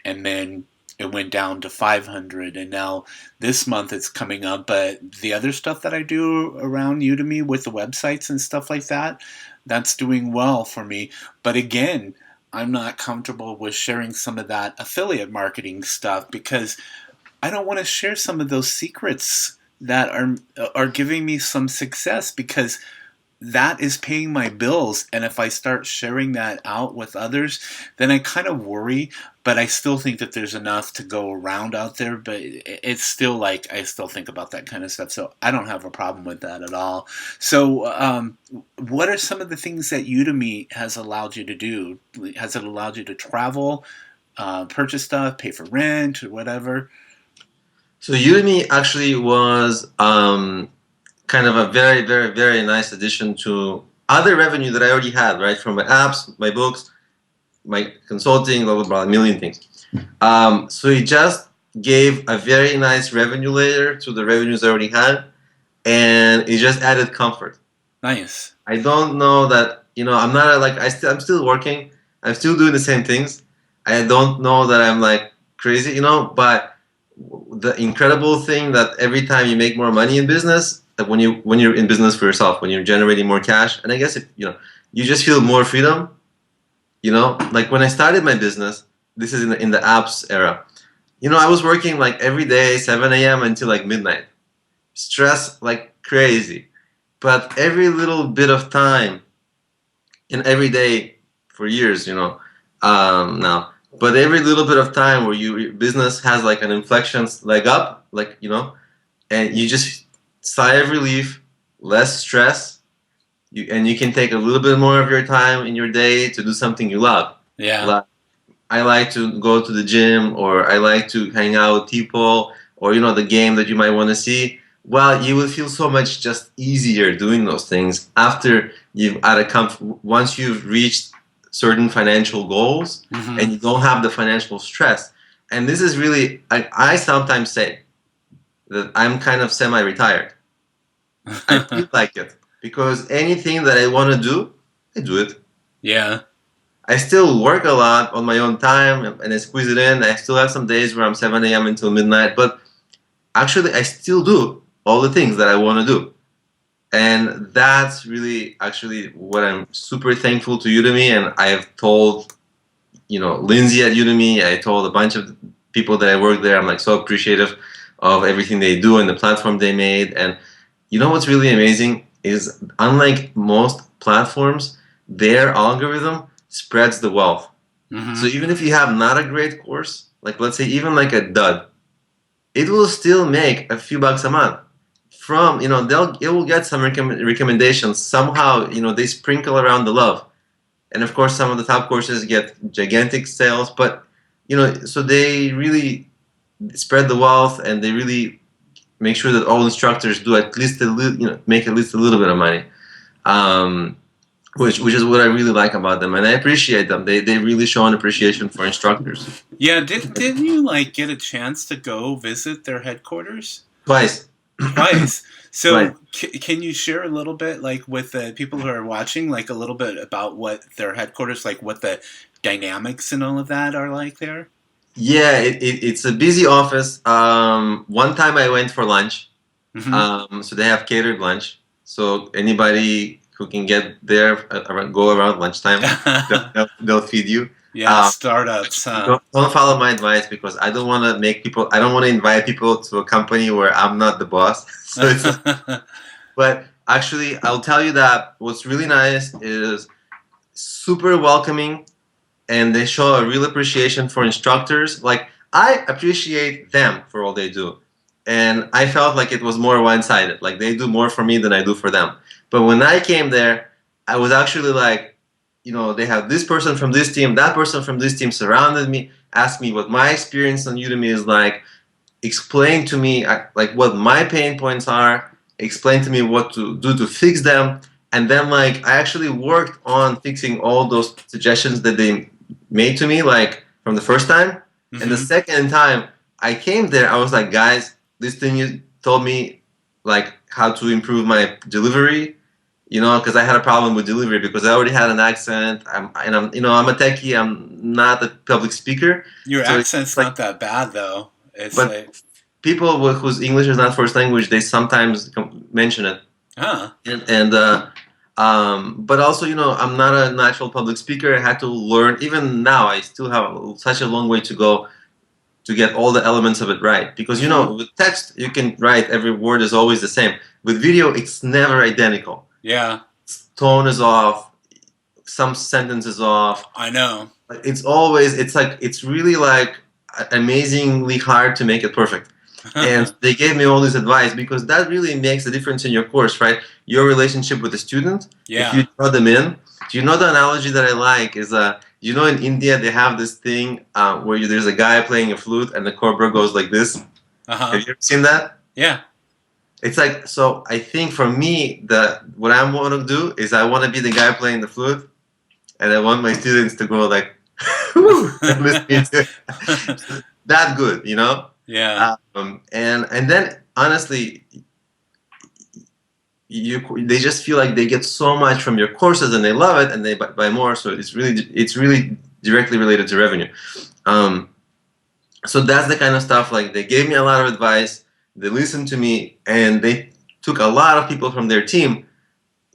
and then it went down to 500, and now this month it's coming up. But the other stuff that I do around Udemy with the websites and stuff like that, that's doing well for me. But again, I'm not comfortable with sharing some of that affiliate marketing stuff because I don't want to share some of those secrets that are giving me some success, because that is paying my bills. And if I start sharing that out with others, then I kind of worry. But I still think that there's enough to go around out there. But it's still like, I still think about that kind of stuff. So I don't have a problem with that at all. So what are some of the things that Udemy has allowed you to do? Has it allowed you to travel, purchase stuff, pay for rent, or whatever? So Udemy actually was kind of a very, very, very nice addition to other revenue that I already had, right? From my apps, my books, my consulting, blah, blah, blah, a million things. So it just gave a very nice revenue layer to the revenues I already had, and it just added comfort. Nice. I don't know that, I'm not like, I'm still working. I'm still doing the same things. I don't know that I'm like crazy, but the incredible thing that every time you make more money in business, that when you're in business for yourself, when you're generating more cash, and I guess if you just feel more freedom. Like when I started my business, this is in the apps era. I was working like every day, 7 a.m. until like midnight. Stress like crazy. But every little bit of time in every day for years, now. But every little bit of time where your business has like an inflection leg up, like, and you just sigh of relief, less stress, and you can take a little bit more of your time in your day to do something you love. Yeah. Like, I like to go to the gym, or I like to hang out with people, or the game that you might want to see. Well, you will feel so much just easier doing those things after once you've reached certain financial goals and you don't have the financial stress. And this is really, I sometimes say that I'm kind of semi-retired. I feel like it because anything that I want to do, I do it. Yeah. I still work a lot on my own time and I squeeze it in. I still have some days where I'm 7 a.m. until midnight, but actually I still do all the things that I want to do. And that's really actually what I'm super thankful to Udemy. And I have told, Lindsay at Udemy, I told a bunch of people that I work there, I'm like so appreciative of everything they do and the platform they made. And what's really amazing is, unlike most platforms, their algorithm spreads the wealth. So even if you have not a great course, like let's say even like a dud, it will still make a few bucks a month. From it will get some recommendations somehow. They sprinkle around the love, and of course some of the top courses get gigantic sales. But so they really spread the wealth, and they really make sure that all instructors do at least make at least a little bit of money. Which is what I really like about them, and I appreciate them. They really show an appreciation for instructors. Yeah, did you like get a chance to go visit their headquarters? Twice. Twice. So Right. can you share a little bit, like with the people who are watching, like a little bit about what their headquarters, like what the dynamics and all of that are like there? Yeah, it's a busy office. One time I went for lunch. So they have catered lunch. So anybody who can get there, go around lunchtime, they'll feed you. Yeah, startups, huh? Don't follow my advice, because I don't want to I don't want to invite people to a company where I'm not the boss. So but actually, I'll tell you that what's really nice is super welcoming, and they show a real appreciation for instructors. Like, I appreciate them for all they do. And I felt like it was more one-sided. Like, they do more for me than I do for them. But when I came there, I was actually like, they have this person from this team, that person from this team surrounded me, asked me what my experience on Udemy is like, explain to me like what my pain points are, explain to me what to do to fix them. And then like I actually worked on fixing all those suggestions that they made to me, like from the first time. And the second time I came there, I was like, guys, this thing you told me, like how to improve my delivery, because I had a problem with delivery because I already had an accent. I'm a techie. I'm not a public speaker. Your So accent's like, not that bad though. It's but like, people whose English is not first language, they sometimes mention it. huh? But also, I'm not a natural public speaker. I had to learn. Even now, I still have such a long way to go to get all the elements of it right. Because with text, you can write every word is always the same. With video, it's never identical. Yeah. Tone is off. Some sentences off. I know. It's really like amazingly hard to make it perfect. And they gave me all this advice because that really makes a difference in your course, right? Your relationship with the student. Yeah. If you draw them in. Do you know the analogy that I like is in India they have this thing where there's a guy playing a flute and the cobra goes like this. Have you ever seen that? Yeah. It's like, so I think for me, what I want to do is I want to be the guy playing the flute, and I want my students to go like, and listen to it. That good, Yeah. And then honestly, they just feel like they get so much from your courses and they love it and they buy more. So it's really directly related to revenue. So that's the kind of stuff. Like, they gave me a lot of advice. They listened to me, and they took a lot of people from their team.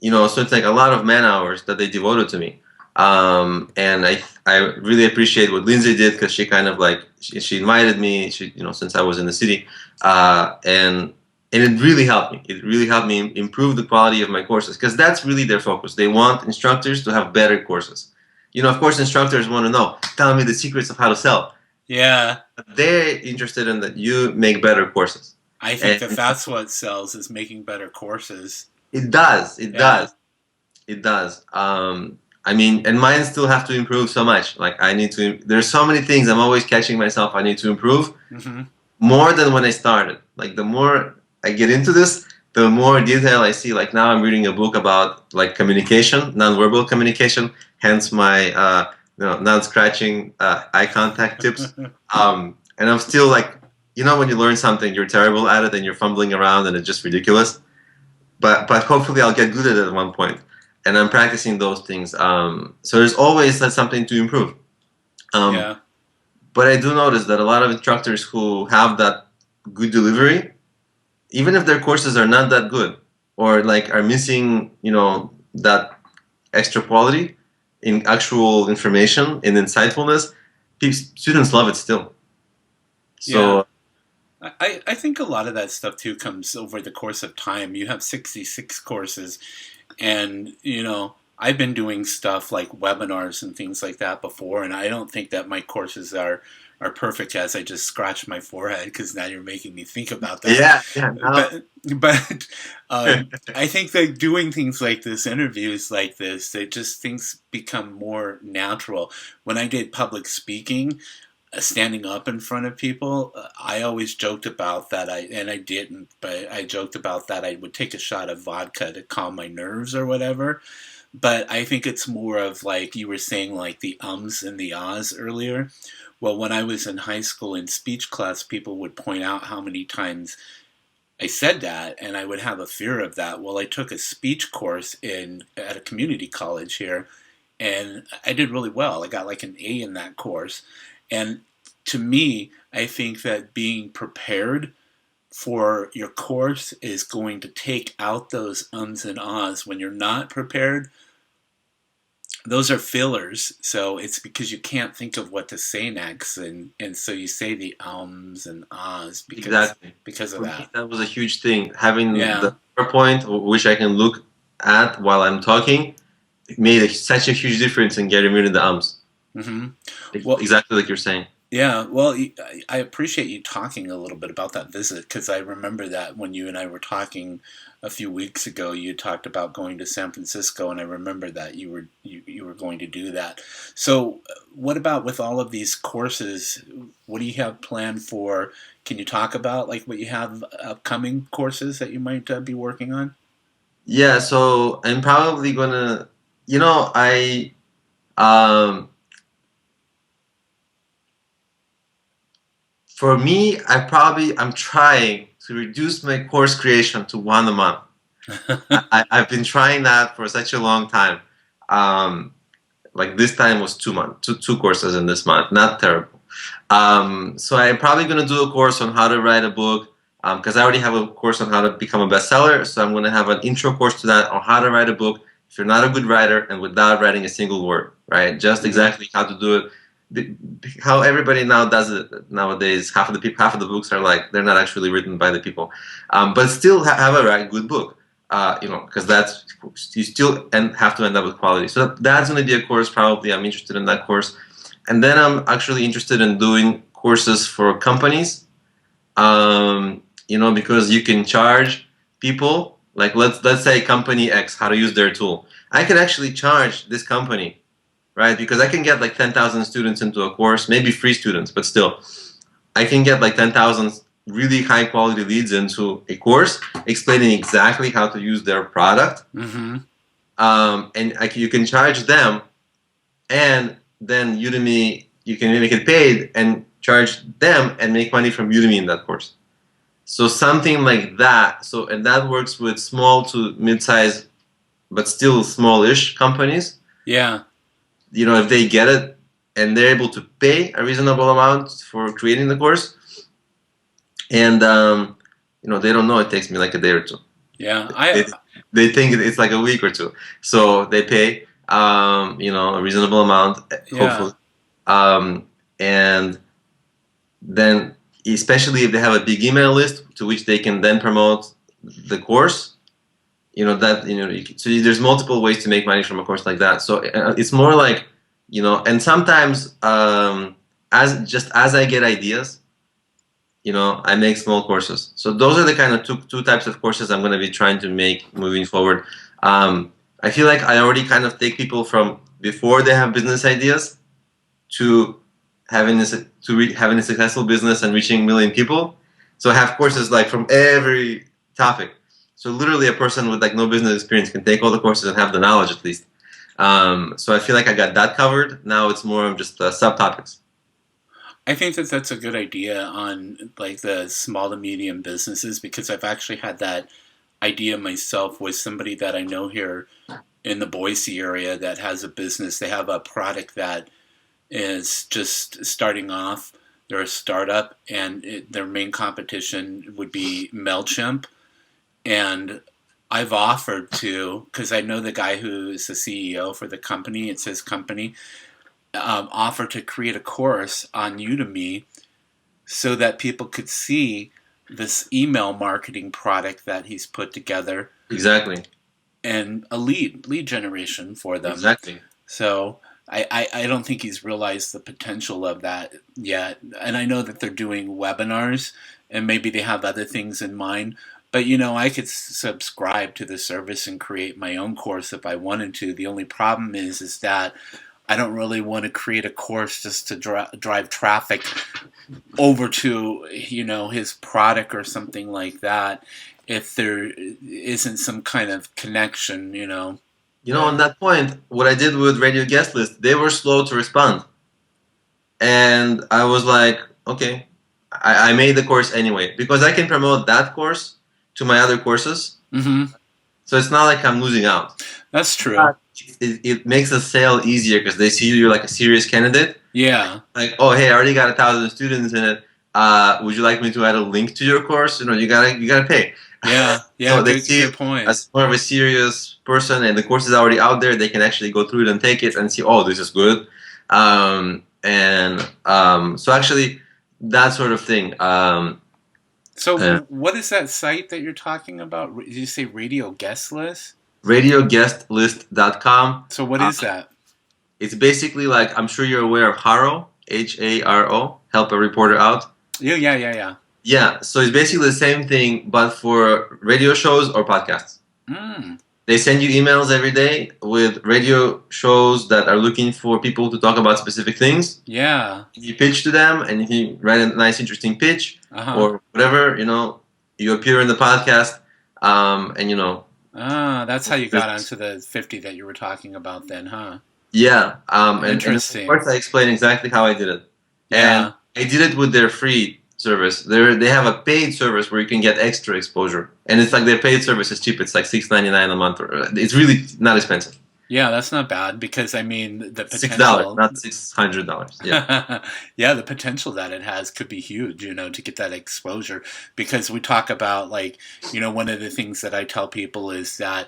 So it's like a lot of man hours that they devoted to me. And I really appreciate what Lindsay did, because she kind of like she invited me, since I was in the city, and it really helped me. It really helped me improve the quality of my courses, because that's really their focus. They want instructors to have better courses. Of course, instructors want to know, tell me the secrets of how to sell. Yeah. They're interested in that you make better courses. I think And that that's what sells, is making better courses. it does. It Yeah. does. It does. I mean, and mine still have to improve so much. Like I need to. There's so many things I'm always catching myself. I need to improve Mm-hmm. more than when I started. Like the more I get into this, the more detail I see. Like now I'm reading a book about like communication, nonverbal communication. Hence my non-scratching eye contact tips. And I'm still like, when you learn something, you're terrible at it and you're fumbling around and it's just ridiculous. But hopefully I'll get good at it at one point. And I'm practicing those things. So there's always something to improve. Um, Yeah. but I do notice that a lot of instructors who have that good delivery, even if their courses are not that good or like are missing, that extra quality in actual information, in insightfulness, students love it still. Yeah. So I think a lot of that stuff too comes over the course of time. You have 66 courses, and I've been doing stuff like webinars and things like that before, and I don't think that my courses are perfect, as I just scratched my forehead because now you're making me think about that. yeah, yeah. Now, But I think that doing things like this, interviews like this, they just things become more natural. When I did public speaking, standing up in front of people, I always joked about that. I didn't, but I joked about that. I would take a shot of vodka to calm my nerves or whatever. But I think it's more of like you were saying, like the ums and the ahs earlier. Well, when I was in high school in speech class, people would point out how many times I said that, and I would have a fear of that. Well, I took a speech course at a community college here, and I did really well. I got like an A in that course. And to me, I think that being prepared for your course is going to take out those ums and ahs. When you're not prepared, those are fillers. So it's because you can't think of what to say next, and so you say the ums and ahs exactly. because of For me, that. that was a huge thing. Having Yeah. the PowerPoint, which I can look at while I'm talking, made such a huge difference in getting rid of the ums. Hmm. Well, Exactly like you're saying. yeah, well, I appreciate you talking a little bit about that visit, because I remember that when you and I were talking a few weeks ago, you talked about going to San Francisco, and I remember that you were going to do that. So, what about with all of these courses? What do you have planned for? Can you talk about like what you have upcoming courses that you might be working on? Yeah, so I'm probably gonna, I um for me, I'm trying to reduce my course creation to one a month. I've been trying that for such a long time. Um, like this time was 2 months, two courses in this month, not terrible. So I'm probably gonna do a course on how to write a book, because I already have a course on how to become a bestseller. So I'm gonna have an intro course to that on how to write a book if you're not a good writer and without writing a single word, right? Just Hmm. exactly how to do it. How everybody now does it nowadays. Half of the books are like they're not actually written by the people, but still have a right good book. Because that's you still have to end up with quality. So that's going to be a course. Probably I'm interested in that course, and then I'm actually interested in doing courses for companies. Because you can charge people. Like let's say company X how to use their tool. I can actually charge this company, right? Because I can get like 10,000 students into a course, maybe free students, but still, I can get like 10,000 really high quality leads into a course explaining exactly how to use their product. Hmm. And you can charge them, and then Udemy, you can make it paid and charge them and make money from Udemy in that course. So something like that. So and that works with small to mid-size, but still smallish companies. Yeah. If they get it and they're able to pay a reasonable amount for creating the course, and they don't know it takes me like a day or two. Yeah. They, they think it's like a week or two, so they pay. a reasonable amount, Yeah. hopefully. And then, especially if they have a big email list to which they can then promote the course, so there's multiple ways to make money from a course like that. So it's more like, and sometimes as I get ideas, I make small courses. So those are the kind of two types of courses I'm going to be trying to make moving forward. I feel like I already kind of take people from before they have business ideas to having having a successful business and reaching a million people. So I have courses like from every topic. So literally a person with like no business experience can take all the courses and have the knowledge at least. So I feel like I got that covered. Now it's more of just subtopics. I think that that's a good idea on like the small to medium businesses, because I've actually had that idea myself with somebody that I know here in the Boise area that has a business. They have a product that is just starting off. They're a startup, and their main competition would be MailChimp. And I've offered to, because I know the guy who is the CEO for the company, it's his company, offered to create a course on Udemy so that people could see this email marketing product that he's put together. Exactly. And a lead generation for them. Exactly. So I don't think he's realized the potential of that yet. And I know that they're doing webinars and maybe they have other things in mind. But I could subscribe to the service and create my own course if I wanted to. The only problem is that I don't really want to create a course just to drive traffic over to his product or something like that if there isn't some kind of connection. On that point, what I did with radio guest list, they were slow to respond, and I was like, okay, I made the course anyway because I can promote that course to my other courses. Mm-hmm. So it's not like I'm losing out. That's true. It makes the sale easier because they see you're like a serious candidate. Yeah. Like, oh, hey, I already got 1,000 students in it. Would you like me to add a link to your course? You gotta pay. Yeah. So they see good point. as more of a serious person, and the course is already out there. They can actually go through it and take it and see, oh, this is good. So actually, that sort of thing. So what is that site that you're talking about? Did you say Radio Guest List? RadioGuestList.com. So what is that? It's basically like, I'm sure you're aware of Haro, Haro, help a reporter out. Yeah. Yeah, so it's basically the same thing, but for radio shows or podcasts. Mm. They send you emails every day with radio shows that are looking for people to talk about specific things. Yeah. You pitch to them, and if you write a nice, interesting pitch or whatever, you appear in the podcast, that's how you got onto the 50 that you were talking about then, huh? Yeah. Interesting. And of course, I explained exactly how I did it. Yeah. And I did it with their free service. They have a paid service where you can get extra exposure, and it's like their paid service is cheap. It's like $6.99 a month. It's really not expensive. Yeah, that's not bad because the potential $6, not $600. Yeah, yeah, the potential that it has could be huge. To get that exposure, because we talk about one of the things that I tell people is that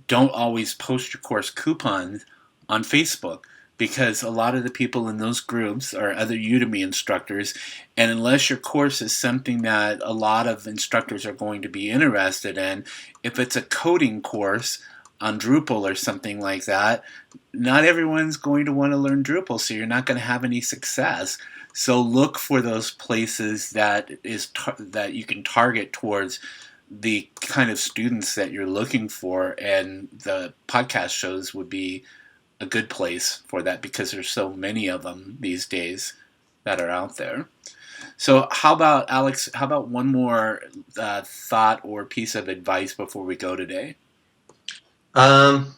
don't always post your course coupons on Facebook, because a lot of the people in those groups are other Udemy instructors, and unless your course is something that a lot of instructors are going to be interested in, if it's a coding course on Drupal or something like that, not everyone's going to want to learn Drupal, so you're not going to have any success. So look for those places that you can target towards the kind of students that you're looking for, and the podcast shows would be a good place for that because there's so many of them these days that are out there. So how about, Alex, one more thought or piece of advice before we go today? Well,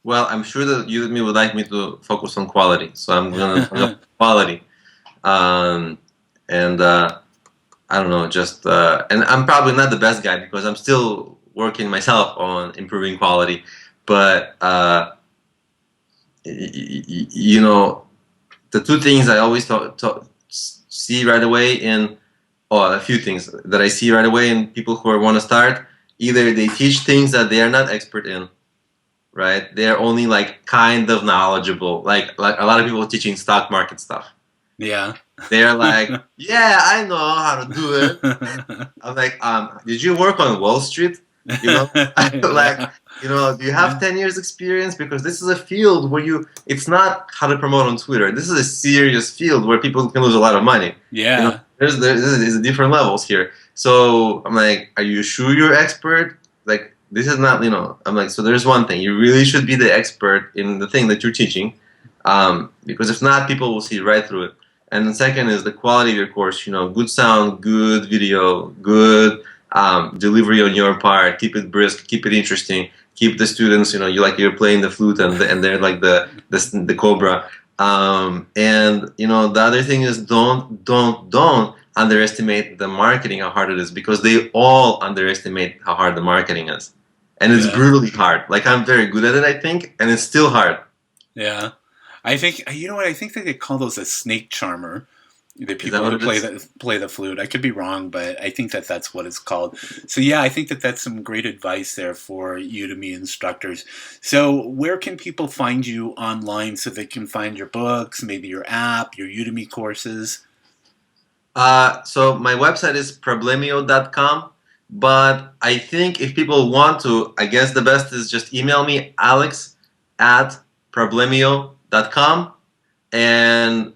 I'm sure that Udemy would like me to focus on quality, so I'm gonna quality. I don't know, and I'm probably not the best guy because I'm still working myself on improving quality, but the two things I always see right away a few things that I see right away in people who want to start. Either they teach things that they are not expert in, right? They're only like kind of knowledgeable. Like a lot of people teaching stock market stuff. Yeah. They're like, yeah, I know how to do it. I'm like, did you work on Wall Street? You know, like, Yeah. you know, do you have Yeah. 10 years experience? Because this is a field where it's not how to promote on Twitter. This is a serious field where people can lose a lot of money. You know, Yeah. there's different levels here. So I'm like, are you sure you're expert? Like, this is not, you know, I'm like, so there's one thing. You really should be the expert in the thing that you're teaching. Because if not, people will see right through it. And the second is the quality of your course. You know, good sound, good video, good delivery on your part. Keep it brisk, keep it interesting. Keep the students, you know, you're playing the flute and they're like the cobra. And you know, the other thing is don't underestimate the marketing, how hard it is, because they all underestimate how hard the marketing is, and it's Yeah. brutally hard. Like I'm very good at it, I think, and it's still hard. Yeah. I think, you know what, I think that they call those a snake charmer. The Is that people what who it is? play the flute. I could be wrong, but I think that that's what it's called. So yeah, I think that that's some great advice there for Udemy instructors. So where can people find you online so they can find your books, maybe your app, your Udemy courses? So my website is problemio.com, but I think if people want to, I guess the best is just email me, alex at problemio.com, and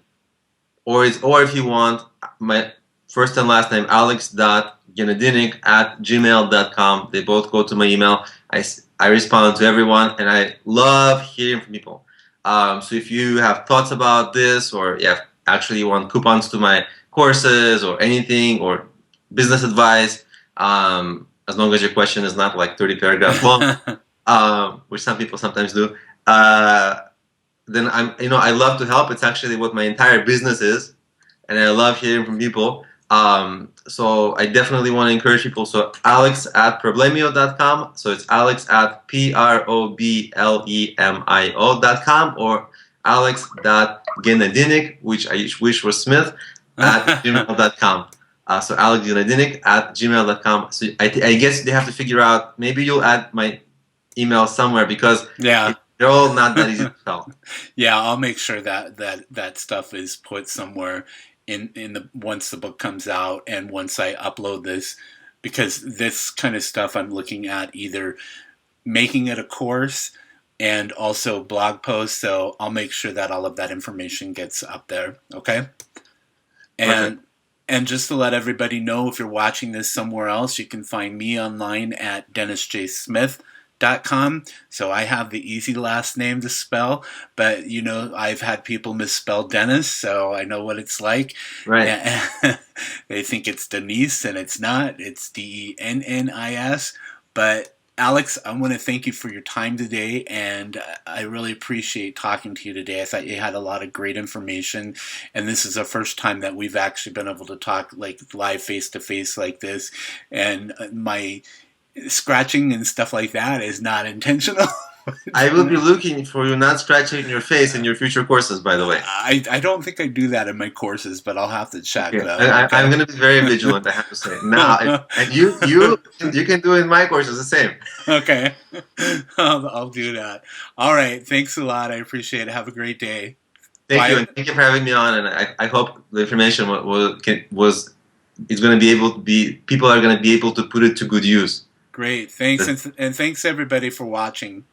or if you want, my first and last name, alex.genadinik at gmail.com. They both go to my email. I respond to everyone, and I love hearing from people. So if you have thoughts about this, or yeah, actually you want coupons to my courses or anything, or business advice, as long as your question is not like 30 paragraphs long, which some people sometimes do, then I love to help. It's actually what my entire business is, and I love hearing from people. So I definitely want to encourage people. So alex at problemio.com. So it's alex at problemio.com, or alex.genadinik, which I wish was Smith, at gmail.com. So alex genadinik at gmail.com. So I guess they have to figure out, maybe you'll add my email somewhere, because Yeah. they're all not that easy to spell. Yeah, I'll make sure that stuff is put somewhere in the once the book comes out and once I upload this, because this kind of stuff I'm looking at either making it a course and also blog posts, so I'll make sure that all of that information gets up there, okay? Perfect. And just to let everybody know, if you're watching this somewhere else, you can find me online at DennisJSmith.com. So I have the easy last name to spell, but you know, I've had people misspell Dennis, so I know what it's like. Right. And they think it's Denise, and it's not. It's Dennis. But Alex, I want to thank you for your time today, and I really appreciate talking to you today. I thought you had a lot of great information, and this is the first time that we've actually been able to talk like live face to face like this, and my scratching and stuff like that is not intentional. I will be looking for you not scratching your face in your future courses, by the way. I don't think I do that in my courses, but I'll have to check Okay. though. I'm going to be very vigilant, I have to say. Now, and you can do in my courses the same. Okay. I'll do that. All right. Thanks a lot. I appreciate it. Have a great day. Thank Bye. you, and thank you for having me on. And I hope the information is going to be able to be, people are going to be able to put it to good use. Great. Thanks. And thanks everybody for watching.